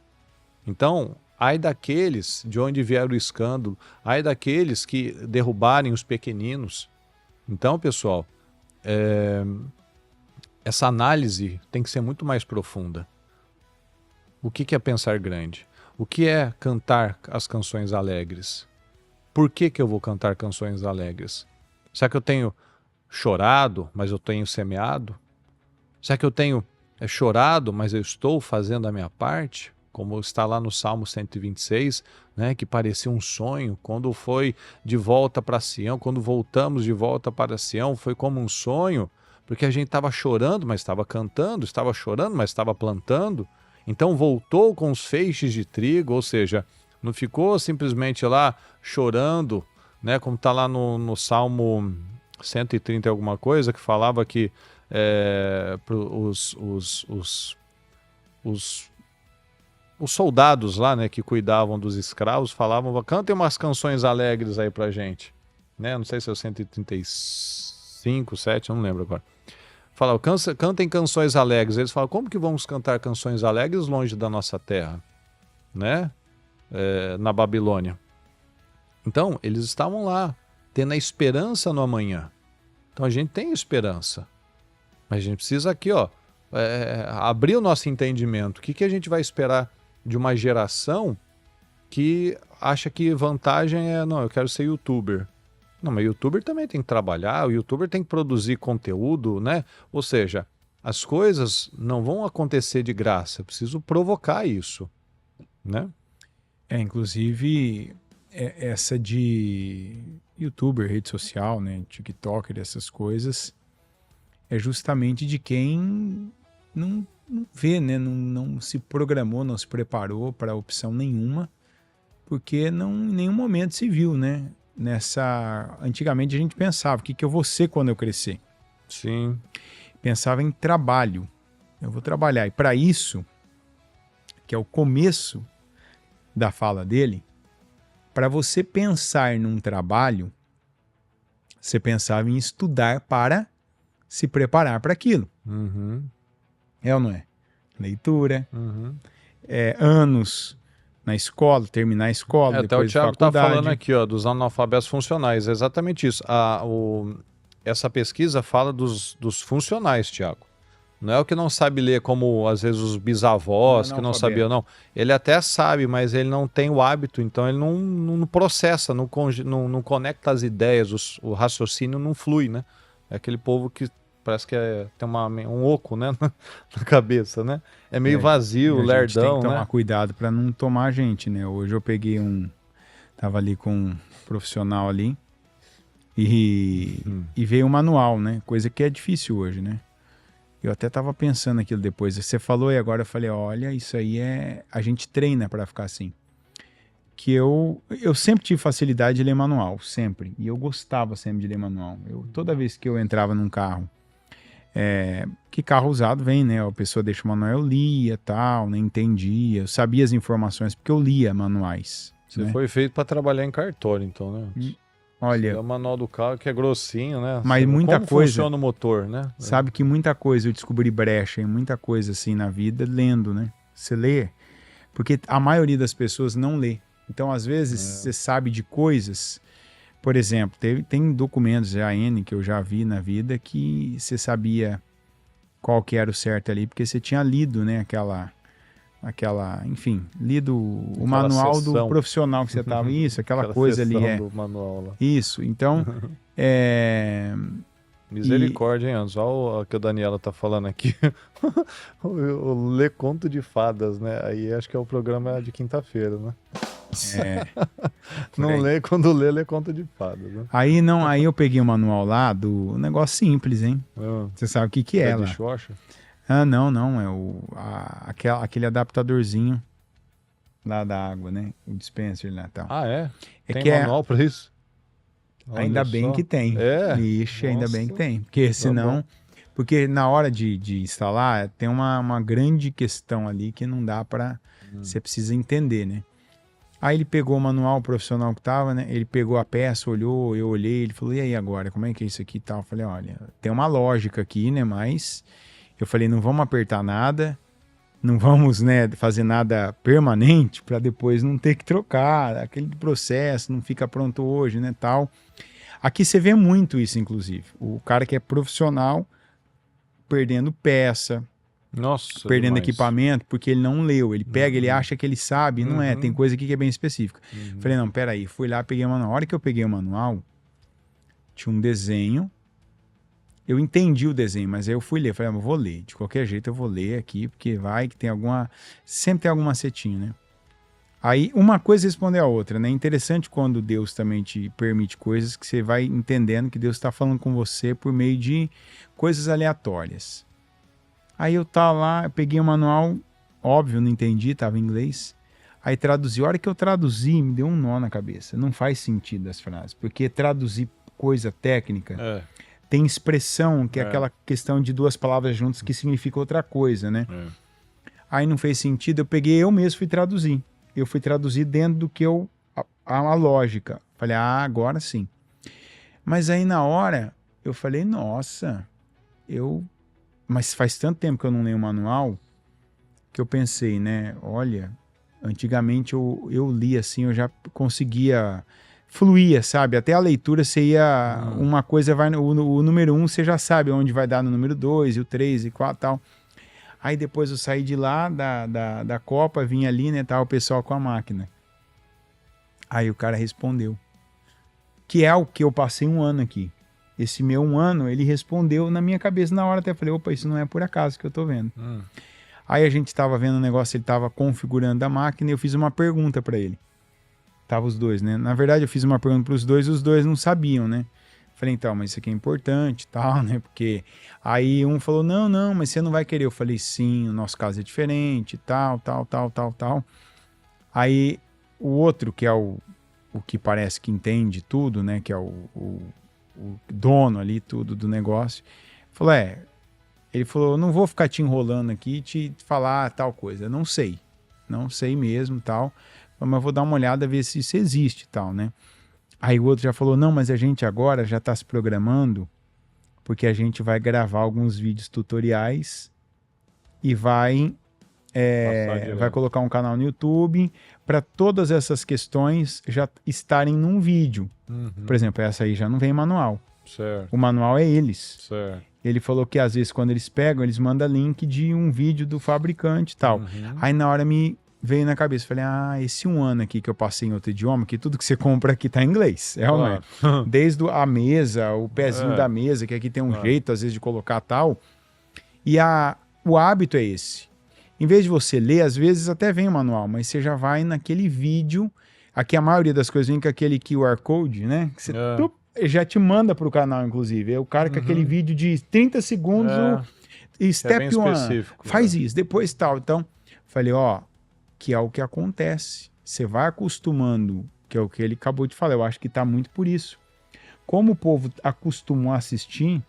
Então, ai daqueles de onde vier o escândalo, ai daqueles que derrubarem os pequeninos. Então, pessoal, essa análise tem que ser muito mais profunda. O que é pensar grande? O que é cantar as canções alegres? Por que eu vou cantar canções alegres? Será que eu tenho chorado, mas eu tenho semeado? Será que eu tenho chorado, mas eu estou fazendo a minha parte? como está lá no Salmo 126, né, que parecia um sonho, quando foi de volta para Sião, quando voltamos de volta para Sião, foi como um sonho, porque a gente estava chorando, mas estava cantando, estava chorando, mas estava plantando. Então voltou com os feixes de trigo, ou seja, não ficou simplesmente lá chorando, né, como está lá no Salmo 130 alguma coisa, que falava que os soldados lá, né, que cuidavam dos escravos, falavam, cantem umas canções alegres aí pra gente, né? Não sei se é o 135, 7, eu não lembro agora. Falavam, cantem canções alegres. Eles falam, como que vamos cantar canções alegres longe da nossa terra, né? Na Babilônia. Então, eles estavam lá, tendo a esperança no amanhã. Então a gente tem esperança, mas a gente precisa aqui, ó, abrir o nosso entendimento. O que a gente vai esperar de uma geração que acha que vantagem não, eu quero ser youtuber. Não, mas youtuber também tem que trabalhar, o youtuber tem que produzir conteúdo, né? Ou seja, as coisas não vão acontecer de graça, eu preciso provocar isso, né? Inclusive, essa de youtuber, rede social, né, TikToker, essas coisas, é justamente de quem não vê, né, não se programou, não se preparou para opção nenhuma, porque em nenhum momento se viu, né? Antigamente a gente pensava, o que eu vou ser quando eu crescer? Sim. Pensava em trabalho. Eu vou trabalhar. E para isso, que é o começo da fala dele, para você pensar num trabalho, você pensava em estudar para se preparar para aquilo. Uhum. É ou não é? Leitura, Uhum. Anos na escola, terminar a escola, Até o depois Thiago está faculdade. falando aqui, ó, dos analfabetos funcionais. É exatamente isso. Essa pesquisa fala dos funcionais, Thiago. Não é o que não sabe ler, como às vezes os bisavós que não sabiam, não. Ele até sabe, mas ele não tem o hábito, então ele não processa, não conecta as ideias, o raciocínio não flui, né? É aquele povo que parece que tem um oco, né, na cabeça, né? É meio vazio, a gente tem lerdão, que tomar né? cuidado para não tomar a gente, né? Hoje eu peguei tava ali com um profissional ali e veio um manual, né? Coisa que é difícil hoje, né? Eu até tava pensando aquilo depois. Você falou e agora eu falei, olha, isso aí a gente treina para ficar assim. Que eu sempre tive facilidade de ler manual, sempre. E eu gostava sempre de ler manual. Toda vez que eu entrava num carro, que carro usado vem, né? A pessoa deixa o manual, eu lia, tal, né? Entendia, eu sabia as informações, porque eu lia manuais. Você né? foi feito para trabalhar em cartório, então, né? Olha, é o manual do carro que é grossinho, né? Mas muita como coisa, funciona o motor, né? Sabe que muita coisa eu descobri brecha em muita coisa assim na vida lendo, né? Você lê, porque a maioria das pessoas não lê. Então, às vezes, você sabe de coisas. Por exemplo, tem documentos N que eu já vi na vida que você sabia qual que era o certo ali, porque você tinha lido, né? Enfim, lido o manual sessão do profissional que você estava. Isso, aquela coisa ali. Do manual lá. Isso, então. Misericórdia, hein, Anzo? Olha o que a Daniela tá falando aqui. o Lê Conto de Fadas, né? Aí acho que é o programa de quinta-feira, né? Não lê, quando lê Conto de Fadas, né? Aí eu peguei o manual lá do negócio simples, hein? Você sabe o que é lá? Não, é aquele adaptadorzinho lá da água, né? O dispenser lá e tal. Ah, é? Tem manual pra isso? Ainda bem que tem. Ixi, ainda bem que tem. Porque senão... Porque na hora de instalar, tem uma grande questão ali que não dá pra... Você precisa entender, né? Aí ele pegou o manual profissional que tava, né? Ele pegou a peça, olhou, eu olhei, ele falou, e aí agora, como é que é isso aqui e tal? Eu falei, olha, tem uma lógica aqui, né? Mas eu falei, não vamos apertar nada, não vamos, né, fazer nada permanente para depois não ter que trocar, aquele processo não fica pronto hoje, né, tal. Aqui você vê muito isso, inclusive. O cara que é profissional perdendo peça, perdendo equipamento, porque ele não leu. Ele pega, ele acha que ele sabe, não é. Tem coisa aqui que é bem específica. Falei, não, peraí. Fui lá, peguei o manual. A hora que eu peguei o manual, tinha um desenho Eu entendi o desenho, mas aí eu fui ler. Falei, eu vou ler. De qualquer jeito eu vou ler aqui, porque vai que tem alguma... Sempre tem algum macetinho, né? Aí uma coisa responde a outra, né? Interessante quando Deus também te permite coisas que você vai entendendo que Deus está falando com você por meio de coisas aleatórias. Aí eu tava lá, eu peguei o manual, óbvio, não entendi, tava em inglês. Aí traduzi. A hora que eu traduzi, me deu um nó na cabeça. Não faz sentido as frases, porque traduzir coisa técnica... Tem expressão, que é aquela questão de duas palavras juntas que significa outra coisa, né? Aí não fez sentido, eu mesmo fui traduzir. Eu fui traduzir dentro do que a lógica. Falei, agora sim. Mas aí na hora, eu falei, nossa, mas faz tanto tempo que eu não leio o manual, que eu pensei, né? Olha, antigamente eu li assim, eu já conseguia... Fluía, sabe? Até a leitura você ia... Uma coisa vai... O número 1 você já sabe onde vai dar no número 2, e o 3 e 4 e tal. Aí depois eu saí de lá, da Copa, vim ali, né? Tava o pessoal com a máquina. Aí o cara respondeu. Que é o que eu passei um ano aqui. Esse meu um ano, ele respondeu na minha cabeça na hora. Até falei, opa, isso não é por acaso que eu tô vendo. Aí a gente tava vendo o negócio, ele tava configurando a máquina e eu fiz uma pergunta para ele. Tava os dois, né? Na verdade, eu fiz uma pergunta para os dois não sabiam, né? Falei, então, mas isso aqui é importante e tal, né? Porque aí um falou, não, mas você não vai querer. Eu falei, sim, o nosso caso é diferente, tal. Aí o outro, que é o que parece que entende tudo, né? Que é o dono ali, tudo do negócio, falou, ele falou, não vou ficar te enrolando aqui e te falar tal coisa. Não sei mesmo, tal. Mas vou dar uma olhada, ver se isso existe e tal, né? Aí o outro já falou, não, mas a gente agora já está se programando porque a gente vai gravar alguns vídeos tutoriais e vai colocar um canal no YouTube para todas essas questões já estarem num vídeo. Por exemplo, essa aí já não vem manual. Certo. O manual é eles. Certo. Ele falou que às vezes quando eles pegam, eles mandam link de um vídeo do fabricante e tal. Aí na hora veio na cabeça, falei, esse um ano aqui que eu passei em outro idioma, que tudo que você compra aqui tá em inglês, realmente. Desde a mesa, o pezinho da mesa, que aqui tem um jeito, às vezes, de colocar tal. E o hábito é esse. Em vez de você ler, às vezes até vem o manual, mas você já vai naquele vídeo, aqui a maioria das coisas vem com aquele QR Code, né? Que você já te manda pro canal, inclusive. É o cara com aquele vídeo de 30 segundos, step 1, faz isso, depois tal. Então, falei, que é o que acontece. Você vai acostumando, que é o que ele acabou de falar. Eu acho que está muito por isso. Como o povo acostumou a assistir,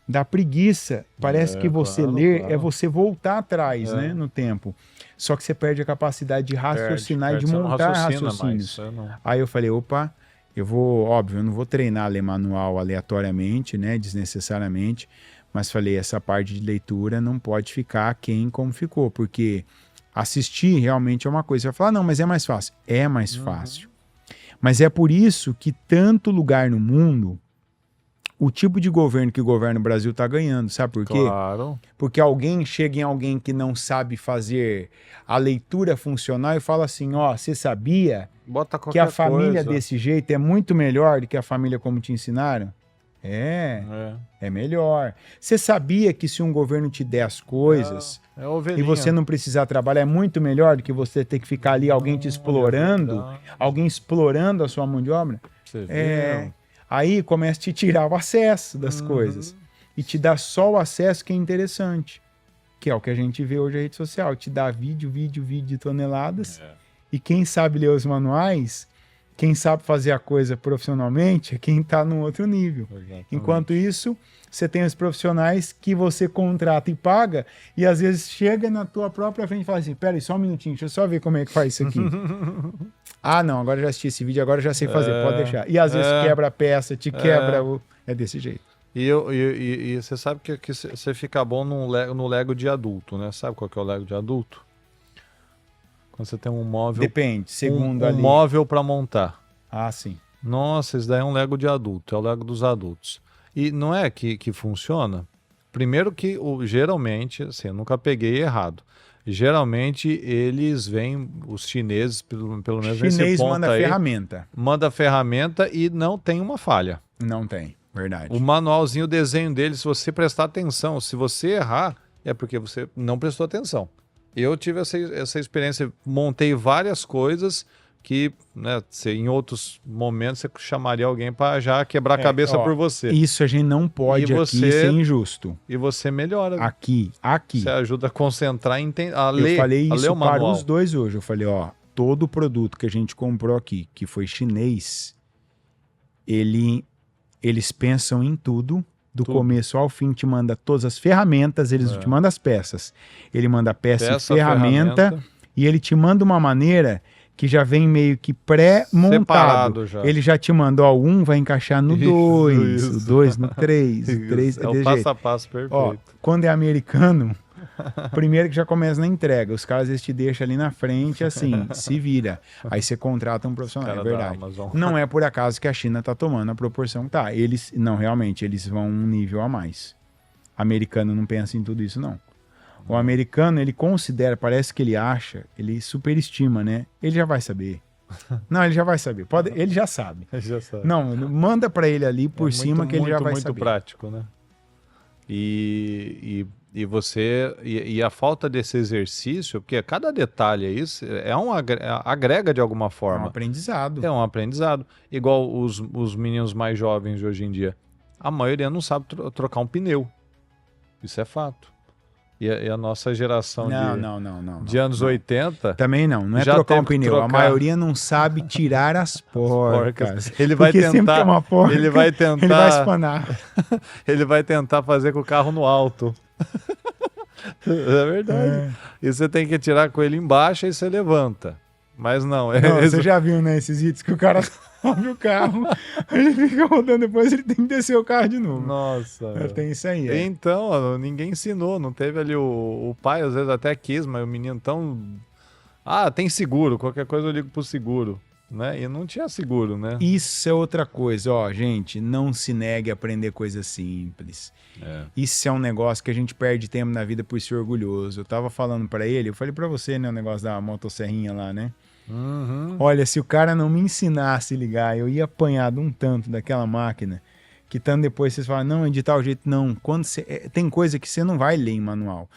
dá preguiça. Parece que você ler é você voltar atrás, né, no tempo. Só que você perde a capacidade de raciocinar e de montar raciocínios. Aí eu falei, opa, eu não vou treinar a ler manual aleatoriamente, né, desnecessariamente. Mas falei, essa parte de leitura não pode ficar aquém como ficou, porque assistir realmente é uma coisa. Você vai falar, não, mas é mais fácil. É mais fácil. Mas é por isso que tanto lugar no mundo, o tipo de governo que governa o Brasil está ganhando. Sabe por quê? Claro. Porque alguém chega em alguém que não sabe fazer a leitura funcional e fala assim, você sabia que a família desse jeito é muito melhor do que a família como te ensinaram? É melhor. Você sabia que se um governo te der as coisas e você não precisar trabalhar, é muito melhor do que você ter que ficar ali, alguém te explorando, alguém explorando a sua mão de obra? Você viu? Aí começa a te tirar o acesso das coisas e te dá só o acesso que é interessante, que é o que a gente vê hoje na rede social. Te dá vídeo de toneladas e quem sabe ler os manuais... Quem sabe fazer a coisa profissionalmente é quem está num outro nível. Exatamente. Enquanto isso, você tem os profissionais que você contrata e paga, e às vezes chega na tua própria frente e fala assim, peraí, só um minutinho, deixa eu só ver como é que faz isso aqui. Não, agora já assisti esse vídeo, agora já sei fazer, pode deixar. E às vezes quebra a peça, te quebra É desse jeito. E você sabe que você fica bom no Lego de adulto, né? Sabe qual que é o Lego de adulto? Quando você tem um móvel... Depende, segundo ali. Um móvel para montar. Sim. Nossa, isso daí é um Lego de adulto, é o Lego dos adultos. E não é que funciona? Primeiro que, geralmente, assim, eu nunca peguei errado. Geralmente, eles vêm, os chineses, pelo menos... O chinês manda ferramenta. Manda ferramenta e não tem uma falha. Não tem. Verdade. O manualzinho, o desenho dele, se você prestar atenção, se você errar, é porque você não prestou atenção. Eu tive essa experiência, montei várias coisas que, né, em outros momentos você chamaria alguém para já quebrar a cabeça por você. Isso a gente não pode aqui ser injusto. E você melhora. Aqui. Você ajuda a concentrar a ler. Eu falei a ler isso o manual. para os dois hoje. Eu falei, ó, todo produto que a gente comprou aqui, que foi chinês, eles pensam em tudo. Do começo ao fim, te manda todas as ferramentas, eles te mandam as peças. Ele manda peça e ferramenta, e ele te manda uma maneira que já vem meio que pré-montado. Ele já te mandou, ó, um vai encaixar no 2, o 2 no 3, o 3 é o passo a passo perfeito. Ó, quando é americano, primeiro que já começa na entrega, os caras eles te deixam ali na frente, assim, se vira. Aí você contrata um profissional, é verdade. Não é por acaso que a China tá tomando a proporção que tá. Realmente, eles vão um nível a mais. Americano não pensa em tudo isso, não. O americano, ele considera, parece que ele acha, ele superestima, né? Ele já vai saber. Não, ele já vai saber. Ele já sabe. Ele já sabe. Não, manda pra ele ali por cima que ele já vai saber. Muito prático, né? E você... E a falta desse exercício, porque cada detalhe agrega de alguma forma. É um aprendizado. É um aprendizado. Igual os meninos mais jovens de hoje em dia. A maioria não sabe trocar um pneu. Isso é fato. E a nossa geração de anos 80... Também não é trocar um pneu. A maioria não sabe tirar as porcas. Ele vai tentar... Ele vai espanar. Ele vai tentar fazer com o carro no alto. É verdade. E você tem que tirar com ele embaixo e você levanta. Mas não. Você já viu, né, esses vídeos que o cara sobe o carro, ele fica rodando, depois ele tem que descer o carro de novo. Nossa. Tem isso aí. Então, ninguém ensinou, não teve ali o pai, às vezes até quis, mas o menino tão... tem seguro, qualquer coisa eu ligo pro seguro, né? E não tinha seguro, né? Isso é outra coisa, ó, gente, não se negue a aprender coisas simples. Isso é um negócio que a gente perde tempo na vida por ser orgulhoso. Eu tava falando pra ele, eu falei pra você, né, o negócio da motosserrinha lá, né? Uhum. Olha, se o cara não me ensinasse a ligar, eu ia apanhar de um tanto daquela máquina, que tanto depois vocês falam, não, de tal jeito, não. Tem coisa que você não vai ler em manual.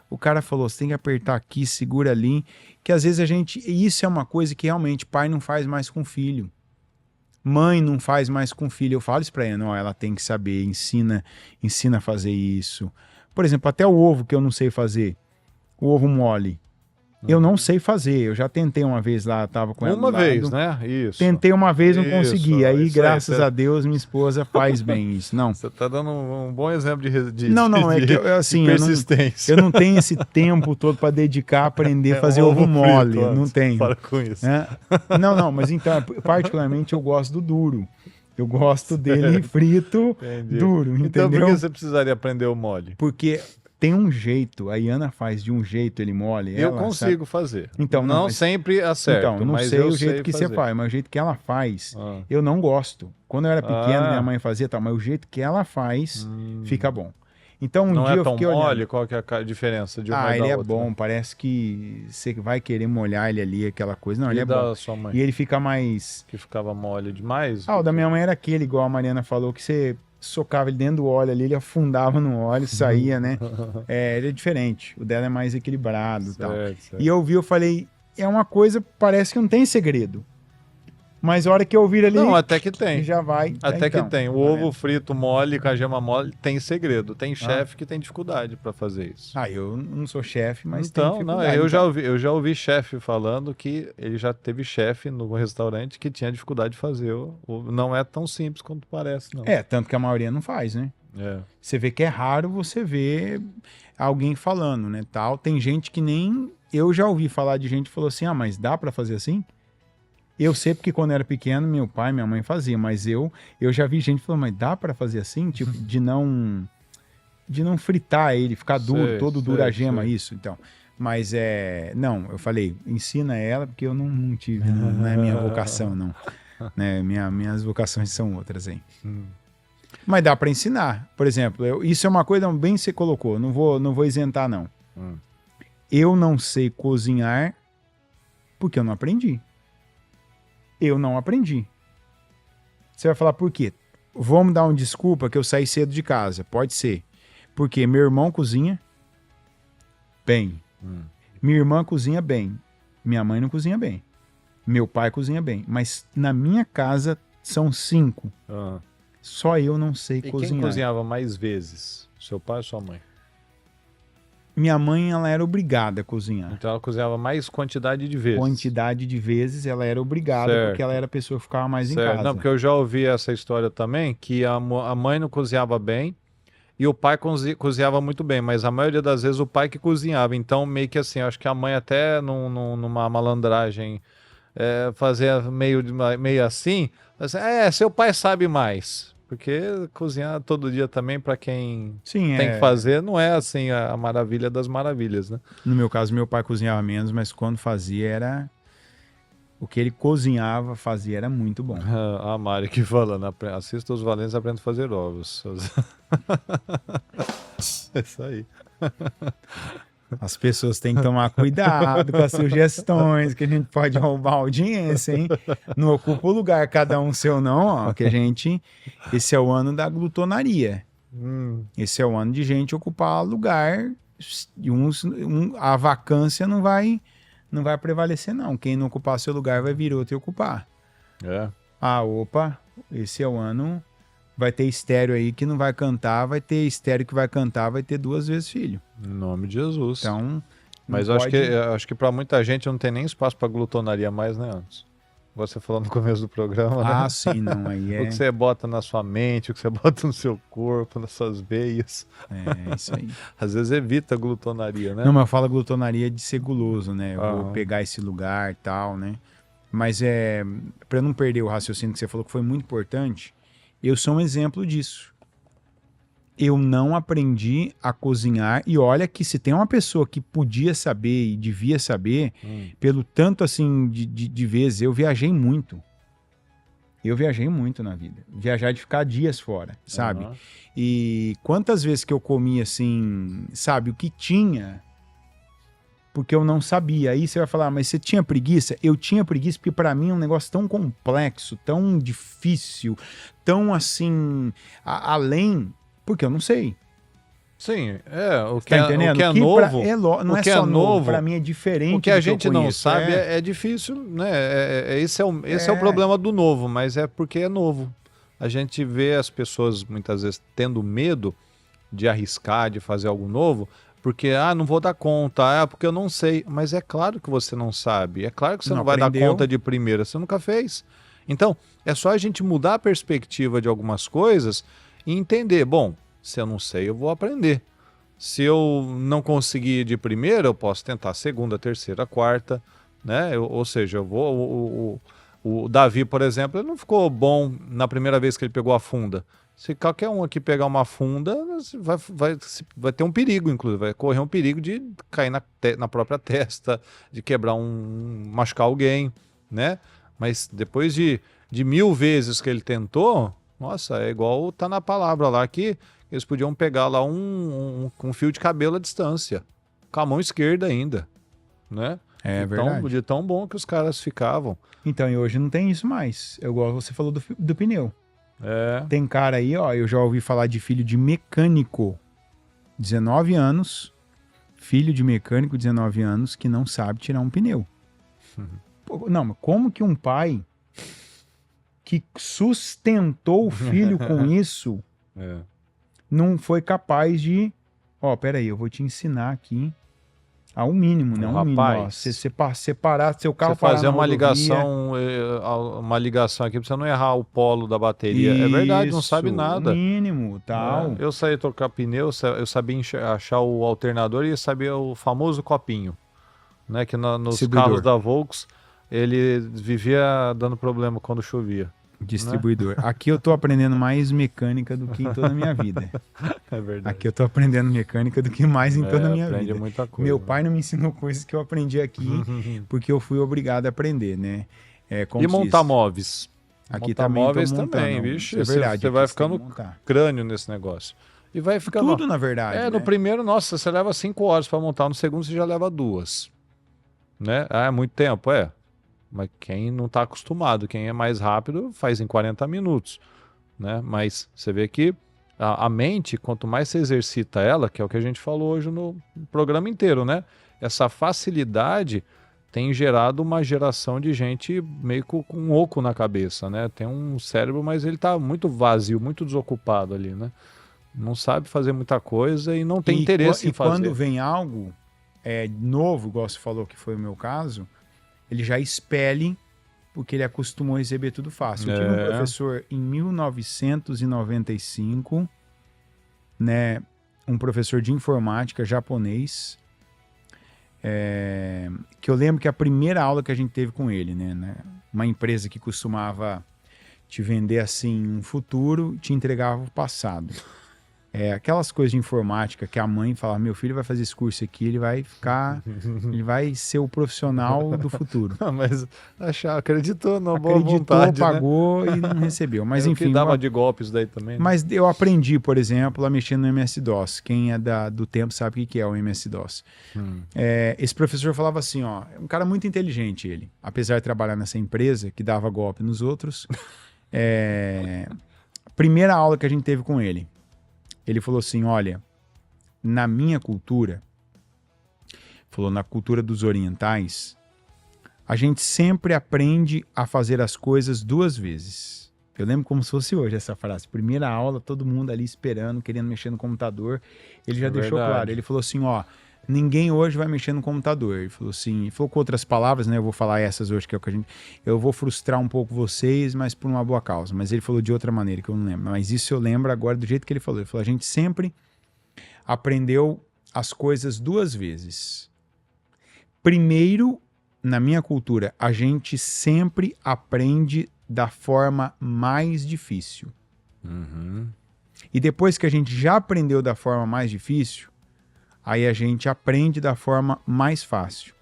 O cara falou, você tem que apertar aqui, segura ali, que às vezes isso é uma coisa que realmente pai não faz mais com filho. Mãe não faz mais com filho. Eu falo isso pra ela, não, ela tem que saber, ensina a fazer isso. Por exemplo, até o ovo que eu não sei fazer, o ovo mole. Eu não sei fazer, eu já tentei uma vez lá, tava com ela. Uma vez, né? Isso. Tentei uma vez, não consegui. Aí, graças a Deus, minha esposa faz bem isso. Não. Você tá dando um bom exemplo de persistência. Eu não tenho esse tempo todo para dedicar a aprender a fazer ovo mole. Não tenho. Para com isso. Não, mas então, particularmente eu gosto do duro. Eu gosto dele frito, duro, entendeu? Então por que você precisaria aprender o mole? Porque... tem um jeito, a Iana faz de um jeito ele mole. Eu consigo fazer. Então, não sempre acerto. Então, não sei o jeito que você faz, mas o jeito que ela faz, eu não gosto. Quando eu era pequeno, minha mãe fazia, mas o jeito que ela faz, fica bom. Então, não dia é eu tão fiquei mole? olhando. Qual que é a diferença de uma e ele da é outra? bom, parece que você vai querer molhar ele ali, aquela coisa. Não, ele é bom. Sua mãe? E ele fica mais... Que ficava mole demais? O da minha mãe era aquele, igual a Mariana falou, que você... socava ele dentro do óleo ali, ele afundava no óleo, saía, né? Ele é diferente. O dela é mais equilibrado e tal. Certo. E eu falei, é uma coisa, parece que não tem segredo. Mas a hora que eu vir ali... Não, até que tem. Já vai. Até que tem. O ovo frito mole com a gema mole tem segredo. Tem chefe que tem dificuldade para fazer isso. Eu não sou chefe, mas então, tem dificuldade. Eu já ouvi chefe falando que ele já teve chefe no restaurante que tinha dificuldade de fazer. Não é tão simples quanto parece, não. Tanto que a maioria não faz, né? Você vê que é raro você ver alguém falando, né? Tal. Tem gente que nem... Eu já ouvi falar de gente que falou assim, mas dá para fazer assim? Eu sei porque quando eu era pequeno, meu pai e minha mãe faziam, mas eu já vi gente falando, mas dá para fazer assim? Tipo, de não fritar ele, ficar duro, todo duro a gema, isso, então. Mas não, eu falei, ensina ela, porque eu não tive, não é minha vocação, não. Né? Minhas vocações são outras, hein? Mas dá para ensinar. Por exemplo, isso é uma coisa bem que você colocou, não vou isentar, não. Eu não sei cozinhar porque eu não aprendi. Eu não aprendi. Você vai falar por quê? vamos dar uma desculpa que eu saí cedo de casa. Pode ser. Porque meu irmão cozinha bem. Minha irmã cozinha bem. Minha mãe não cozinha bem. Meu pai cozinha bem. Mas na minha casa são 5. Só eu não sei E cozinhar. quem cozinhava mais vezes? Seu pai ou sua mãe? Minha mãe, ela era obrigada a cozinhar. Então ela cozinhava mais quantidade de vezes. Quantidade de vezes ela era obrigada, Certo. porque ela era a pessoa que ficava mais em Certo. casa. Não, porque eu já ouvi essa história também, que a mãe não cozinhava bem e o pai cozinhava muito bem, mas a maioria das vezes o pai que cozinhava. Então, meio que assim, eu acho que a mãe até numa malandragem fazia meio assim, seu pai sabe mais. Porque cozinhar todo dia também, para quem Sim, tem que fazer, não é assim a maravilha das maravilhas, né? No meu caso, meu pai cozinhava menos, mas quando fazia era... O que ele cozinhava, fazia, era muito bom. A Mari aqui falando, assista os Valentes e aprenda a fazer ovos. É isso aí. As pessoas têm que tomar cuidado com as sugestões, que a gente pode roubar a audiência, hein? Não ocupa o lugar, cada um seu não, ó, que a gente... Esse é o ano da glutonaria. Esse é o ano de gente ocupar lugar e a vacância não vai prevalecer, não. Quem não ocupar seu lugar vai vir outro e ocupar. Opa, esse é o ano... Vai ter estéreo aí que não vai cantar, vai ter estéreo que vai cantar, vai ter 2 vezes filho. Em nome de Jesus. Então, mas eu acho que para muita gente não tem nem espaço para glutonaria mais, né, antes. Você falou no começo do programa, né? Sim, não, aí é... O que você bota na sua mente, o que você bota no seu corpo, nas suas veias. É, isso aí. Às vezes evita a glutonaria, né? Não, mas eu falo glutonaria de ser guloso, né? Eu vou Aham. pegar esse lugar e tal, né? Mas para não perder o raciocínio que você falou que foi muito importante, eu sou um exemplo disso. Eu não aprendi a cozinhar, e olha que se tem uma pessoa que podia saber e devia saber, pelo tanto assim de vezes, eu viajei muito. Eu viajei muito na vida. Viajar de ficar dias fora, sabe? Aham. E quantas vezes que eu comi assim, sabe, o que tinha, porque eu não sabia. Aí você vai falar, mas você tinha preguiça? Eu tinha preguiça porque para mim é um negócio tão complexo, tão difícil, tão assim, além, porque eu não sei. Sim, o que Tá entendendo? o que é Que novo, não o é que só é novo, novo, para mim é diferente o que a do eu gente não conheço. sabe é difícil, né? Esse é o problema do novo, mas é porque é novo. A gente vê as pessoas muitas vezes tendo medo de arriscar, de fazer algo novo, porque, não vou dar conta, porque eu não sei. Mas é claro que você não sabe, é claro que você não vai dar conta de primeira, você nunca fez. Então, é só a gente mudar a perspectiva de algumas coisas e entender, bom, se eu não sei, eu vou aprender. Se eu não conseguir de primeira, eu posso tentar segunda, terceira, quarta, né? Ou seja, eu vou... O Davi, por exemplo, ele não ficou bom na primeira vez que ele pegou a funda. Se qualquer um aqui pegar uma funda, vai ter um perigo, inclusive. Vai correr um perigo de cair na própria testa, de quebrar machucar alguém, né? Mas depois de 1000 vezes que ele tentou, nossa, é igual tá na palavra lá que eles podiam pegar lá um fio de cabelo à distância, com a mão esquerda ainda, né? Verdade. De tão bom que os caras ficavam. Então, e hoje não tem isso mais. Igual você falou do pneu. É. Tem cara aí, ó, eu já ouvi falar de filho de mecânico, 19 anos, filho de mecânico, 19 anos, que não sabe tirar um pneu. Pô, não, mas como que um pai que sustentou o filho com isso não foi capaz de, peraí, eu vou te ensinar aqui ao mínimo, né? Rapaz, mínimo, ó, você separar seu carro, você fazer uma rodovia. ligação aqui pra você não errar o polo da bateria. É verdade, não sabe nada. O mínimo, tal. Eu saí trocar pneu, eu sabia achar o alternador e sabia o famoso copinho, né? Que nos carros da Volks ele vivia dando problema quando chovia. Distribuidor. Né? Aqui eu tô aprendendo mais mecânica do que em toda a minha vida. É verdade. Aqui eu tô aprendendo mecânica do que mais em toda a minha vida. Muita coisa, Meu pai não me ensinou coisas que eu aprendi aqui porque eu fui obrigado a aprender, né? E montar móveis. Aqui montar também móveis também, vixe. É verdade. Você vai ficando crânio nesse negócio. E vai ficando... Tudo, na verdade. No primeiro, nossa, você leva 5 horas para montar. No segundo, você já leva 2. Né? É muito tempo, Mas quem não está acostumado, quem é mais rápido, faz em 40 minutos. né? Mas você vê que a mente, quanto mais você exercita ela, que é o que a gente falou hoje no programa inteiro, né? Essa facilidade tem gerado uma geração de gente meio com um oco na cabeça, né? Tem um cérebro, mas ele tá muito vazio, muito desocupado ali, né? Não sabe fazer muita coisa e não tem interesse em fazer. E quando vem algo novo, igual você falou que foi o meu caso, ele já expele porque ele acostumou a receber tudo fácil. Eu tive um professor em 1995, né? Um professor de informática japonês, que eu lembro que a primeira aula que a gente teve com ele, né? Uma empresa que costumava te vender assim um futuro, te entregava o passado. Aquelas coisas de informática que a mãe fala, meu filho vai fazer esse curso aqui, ele vai ser o profissional do futuro. Mas acreditou na boa vontade, pagou, né? E não recebeu. Mas enfim, que dava de golpes daí também. Né? Mas eu aprendi, por exemplo, a mexer no MS-DOS. Quem é do tempo sabe o que é o MS-DOS. Esse professor falava assim, ó, um cara muito inteligente ele, apesar de trabalhar nessa empresa que dava golpe nos outros. Primeira aula que a gente teve com ele, ele falou assim, olha, na minha cultura, na cultura dos orientais, a gente sempre aprende a fazer as coisas 2 vezes. Eu lembro como se fosse hoje essa frase. Primeira aula, todo mundo ali esperando, querendo mexer no computador. Ele já deixou claro. Ele falou assim, ó, ninguém hoje vai mexer no computador. Ele falou assim, falou com outras palavras, né? Eu vou falar essas hoje, que é o que eu vou frustrar um pouco vocês, mas por uma boa causa. Mas ele falou de outra maneira, que eu não lembro. Mas isso eu lembro agora do jeito que ele falou. Ele falou, a gente sempre aprendeu as coisas 2 vezes. Primeiro, na minha cultura, a gente sempre aprende da forma mais difícil. E depois que a gente já aprendeu da forma mais difícil, aí a gente aprende da forma mais fácil.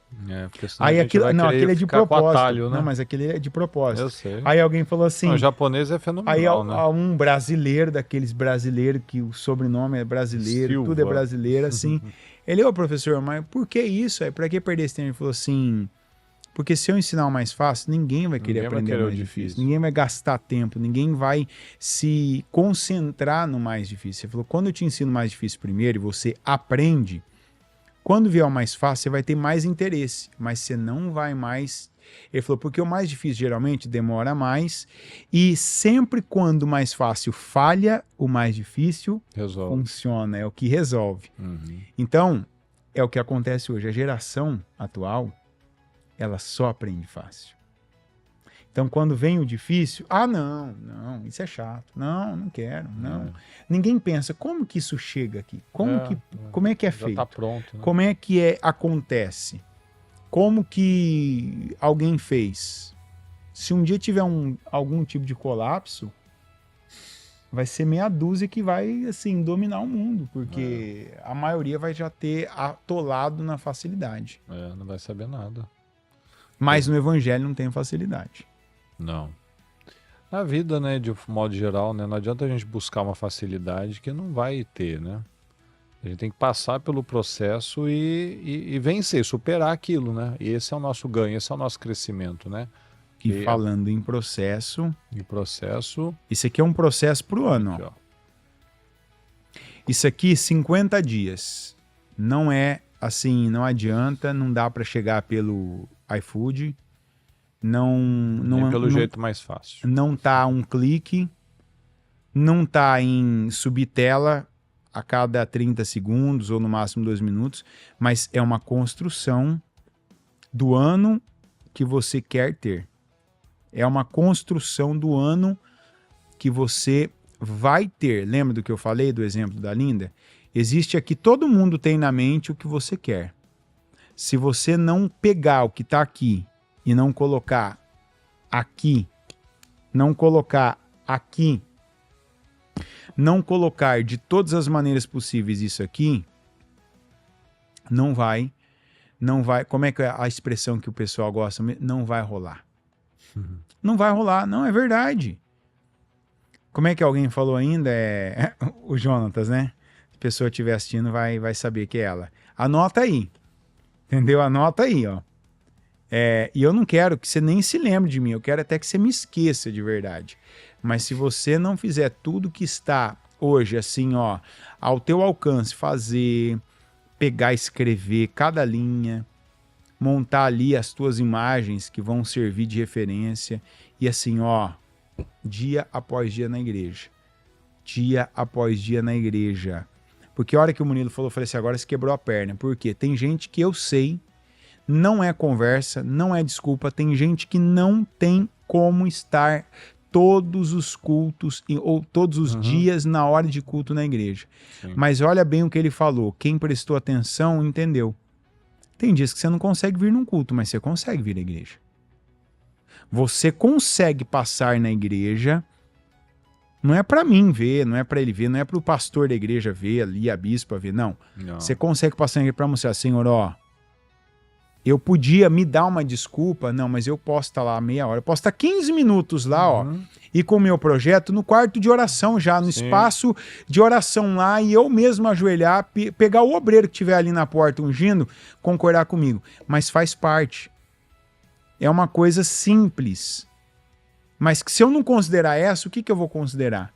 Aí aquele é de propósito. Atalho, né? Não, mas aquele é de propósito. Eu sei. Aí alguém falou assim... O japonês é fenomenal, aí né? Um brasileiro, daqueles brasileiros que o sobrenome é brasileiro, Silva. Tudo é brasileiro, assim. Ele, professor, mas por que isso? Pra que perder esse tempo? Ele falou assim... Porque se eu ensinar o mais fácil, ninguém vai querer aprender o mais difícil. Ninguém vai gastar tempo, ninguém vai se concentrar no mais difícil. Ele falou, quando eu te ensino o mais difícil primeiro e você aprende, quando vier o mais fácil, você vai ter mais interesse, mas você não vai mais... Ele falou, porque o mais difícil geralmente demora mais e sempre quando o mais fácil falha, o mais difícil funciona, é o que resolve. Então, é o que acontece hoje. A geração atual, ela só aprende fácil. Então, quando vem o difícil, não, isso é chato. Não quero, não. Ninguém pensa, como que isso chega aqui? Como é que é feito? Já tá pronto. Né? Como é que acontece? Como que alguém fez? Se um dia tiver algum tipo de colapso, vai ser meia dúzia que vai, assim, dominar o mundo, porque a maioria vai já ter atolado na facilidade. Não vai saber nada. Mas no evangelho não tem facilidade. Não. Na vida, né, de modo geral, né, não adianta a gente buscar uma facilidade que não vai ter, né? A gente tem que passar pelo processo e vencer, superar aquilo, né? E esse é o nosso ganho, esse é o nosso crescimento, né? E falando em processo... Isso aqui é um processo pro ano, ó. Isso aqui, 50 dias. Não é assim, não adianta, não dá para chegar pelo iFood, nem pelo jeito mais fácil. Não tá um clique, não tá em subir tela a cada 30 segundos ou no máximo 2 minutos, mas é uma construção do ano que você quer ter. É uma construção do ano que você vai ter. Lembra do que eu falei, do exemplo da Linda? Existe aqui, todo mundo tem na mente o que você quer. Se você não pegar o que está aqui e não colocar aqui, não colocar aqui, não colocar de todas as maneiras possíveis isso aqui, não vai, como é que é a expressão que o pessoal gosta? Não vai rolar. Não vai rolar, não, é verdade. Como é que alguém falou ainda? O Jonatas, né? Se a pessoa estiver assistindo, vai saber que é ela. Anota aí. Entendeu? Anota aí, ó. E eu não quero que você nem se lembre de mim, eu quero até que você me esqueça de verdade. Mas se você não fizer tudo que está hoje, assim, ó, ao teu alcance, fazer, pegar, escrever cada linha, montar ali as tuas imagens que vão servir de referência, e assim, ó, dia após dia na igreja. Dia após dia na igreja. Porque a hora que o Murilo falou, eu falei assim, agora você quebrou a perna. Por quê? Tem gente que eu sei, não é conversa, não é desculpa, tem gente que não tem como estar todos os cultos ou todos os dias na hora de culto na igreja. Sim. Mas olha bem o que ele falou, quem prestou atenção entendeu. Tem dias que você não consegue vir num culto, mas você consegue vir à igreja. Você consegue passar na igreja, não é para mim ver, não é para ele ver, não é para o pastor da igreja ver, ali a bispa ver, não. Você consegue passar na igreja para mostrar, Senhor, ó, eu podia me dar uma desculpa, não, mas eu posso estar lá meia hora, eu posso estar 15 minutos lá, ó, e com o meu projeto no quarto de oração já, no espaço de oração lá, e eu mesmo ajoelhar, pegar o obreiro que estiver ali na porta ungindo, concordar comigo. Mas faz parte. É uma coisa simples. Mas que se eu não considerar essa, o que eu vou considerar?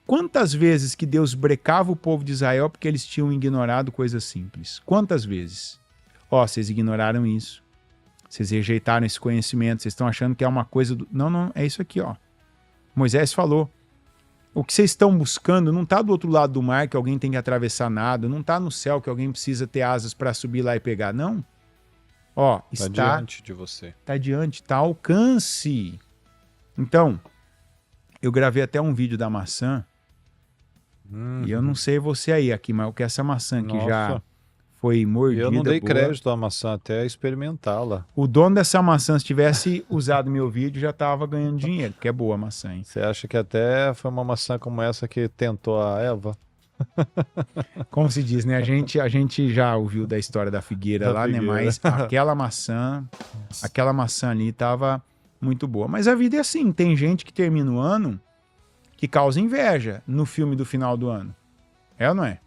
Quantas vezes que Deus brecava o povo de Israel porque eles tinham ignorado coisas simples? Quantas vezes? Ó, vocês ignoraram isso. Vocês rejeitaram esse conhecimento. Vocês estão achando que é uma coisa... Não, é isso aqui, ó. Moisés falou. O que vocês estão buscando não está do outro lado do mar que alguém tem que atravessar nada. Não está no céu que alguém precisa ter asas para subir lá e pegar. Não. Ó, está diante de você. Está diante, está ao alcance. Então, eu gravei até um vídeo da maçã. E eu não sei você aí, aqui, mas o que essa maçã que já foi mordida. Eu não dei crédito à maçã até experimentá-la. O dono dessa maçã, se tivesse usado meu vídeo, já estava ganhando dinheiro, porque é boa a maçã, hein? Você acha que até foi uma maçã como essa que tentou a Eva? Como se diz, né? A gente já ouviu da história da figueira lá, né? Mas aquela maçã ali estava muito boa. Mas a vida é assim, tem gente que termina o ano que causa inveja no filme do final do ano. É ou não é?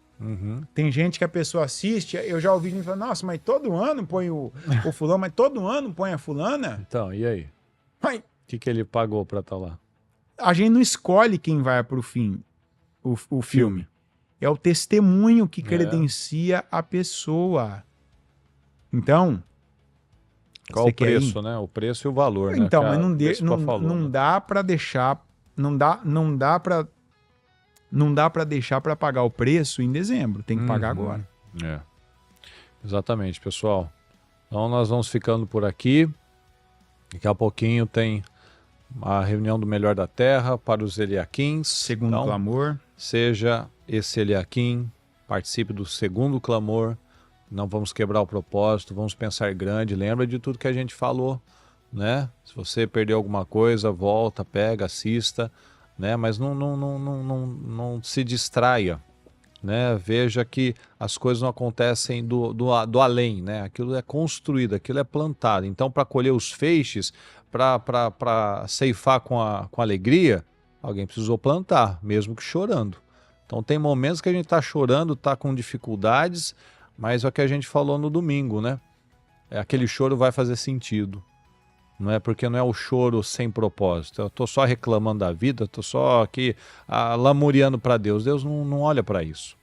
Tem gente que a pessoa assiste, eu já ouvi gente falar, nossa, mas todo ano põe o fulano, mas todo ano põe a fulana? Então, e aí? Mas, O que ele pagou pra estar lá? a gente não escolhe quem vai pro fim, o filme. É o testemunho que credencia a pessoa. Então... Qual o preço, né? O preço e o valor, então, né? Mas não dá para deixar... Não dá para deixar para pagar o preço em dezembro. Tem que pagar agora. Exatamente, pessoal. Então nós vamos ficando por aqui. Daqui a pouquinho tem a reunião do Melhor da Terra para os Eliaquins. Segundo clamor. Seja esse Eliaquim, participe do segundo clamor. Não vamos quebrar o propósito, vamos pensar grande. Lembra de tudo que a gente falou, né? Se você perdeu alguma coisa, volta, pega, assista, né? Mas não se distraia, né? Veja que as coisas não acontecem do além, né? Aquilo é construído, aquilo é plantado. Então, para colher os feixes, para ceifar com alegria, alguém precisou plantar, mesmo que chorando. Então, tem momentos que a gente está chorando, está com dificuldades, mas é o que a gente falou no domingo, né? Aquele choro vai fazer sentido. Não é porque não é o choro sem propósito. Eu estou só reclamando da vida, estou só aqui lamuriando para Deus. Deus não olha para isso.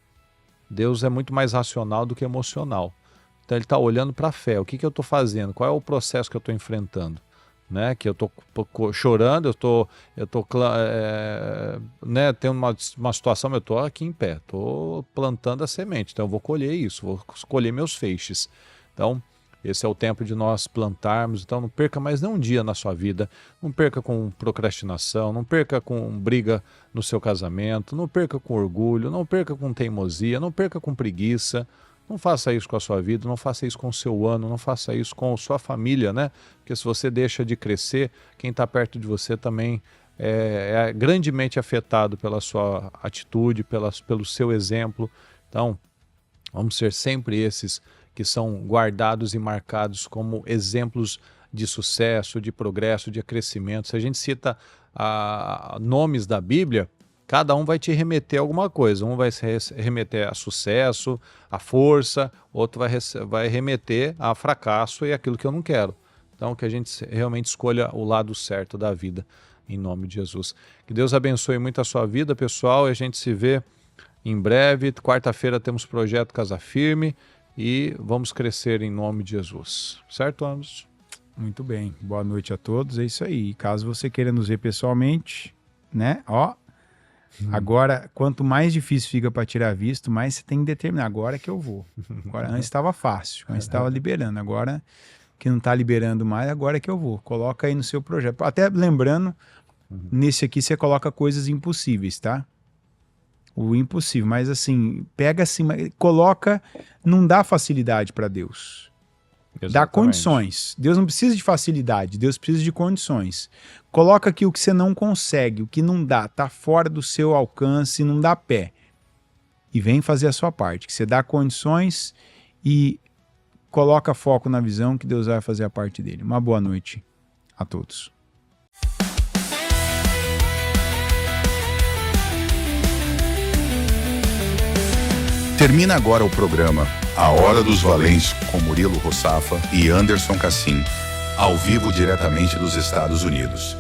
Deus é muito mais racional do que emocional. Então ele está olhando para a fé. O que eu estou fazendo? Qual é o processo que eu estou enfrentando? Né? Que eu estou chorando, eu estou né, tendo uma situação, eu estou aqui em pé, estou plantando a semente, então eu vou colher isso, vou colher meus feixes. Então, esse é o tempo de nós plantarmos, então não perca mais nem um dia na sua vida, não perca com procrastinação, não perca com briga no seu casamento, não perca com orgulho, não perca com teimosia, não perca com preguiça. Não faça isso com a sua vida, não faça isso com o seu ano, não faça isso com a sua família, né? Porque se você deixa de crescer, quem está perto de você também é grandemente afetado pela sua atitude, pelo seu exemplo. Então, vamos ser sempre esses que são guardados e marcados como exemplos de sucesso, de progresso, de crescimento. Se a gente cita nomes da Bíblia, cada um vai te remeter a alguma coisa. Um vai se remeter a sucesso, a força, outro vai remeter a fracasso e aquilo que eu não quero. Então, que a gente realmente escolha o lado certo da vida, em nome de Jesus. Que Deus abençoe muito a sua vida, pessoal, e a gente se vê em breve. Quarta-feira temos projeto Casa Firme e vamos crescer em nome de Jesus. Certo, Anderson? Muito bem. Boa noite a todos. É isso aí. Caso você queira nos ver pessoalmente, né? Ó, agora, quanto mais difícil fica para tirar visto, mais você tem que determinar. Agora que eu vou. Agora, antes estava fácil, antes estava liberando. Agora que não está liberando mais, agora é que eu vou. Coloca aí no seu projeto. Até lembrando, nesse aqui você coloca coisas impossíveis, tá? O impossível, mas assim, pega assim, coloca, não dá facilidade para Deus. Exatamente. Dá condições. Deus não precisa de facilidade, Deus precisa de condições. Coloca aqui o que você não consegue, o que não dá, tá fora do seu alcance, não dá pé. E vem fazer a sua parte, que você dá condições e coloca foco na visão que Deus vai fazer a parte dele. Uma boa noite a todos. Termina agora o programa A Hora dos Valentes com Murilo Rossafa e Anderson Cassim, ao vivo diretamente dos Estados Unidos.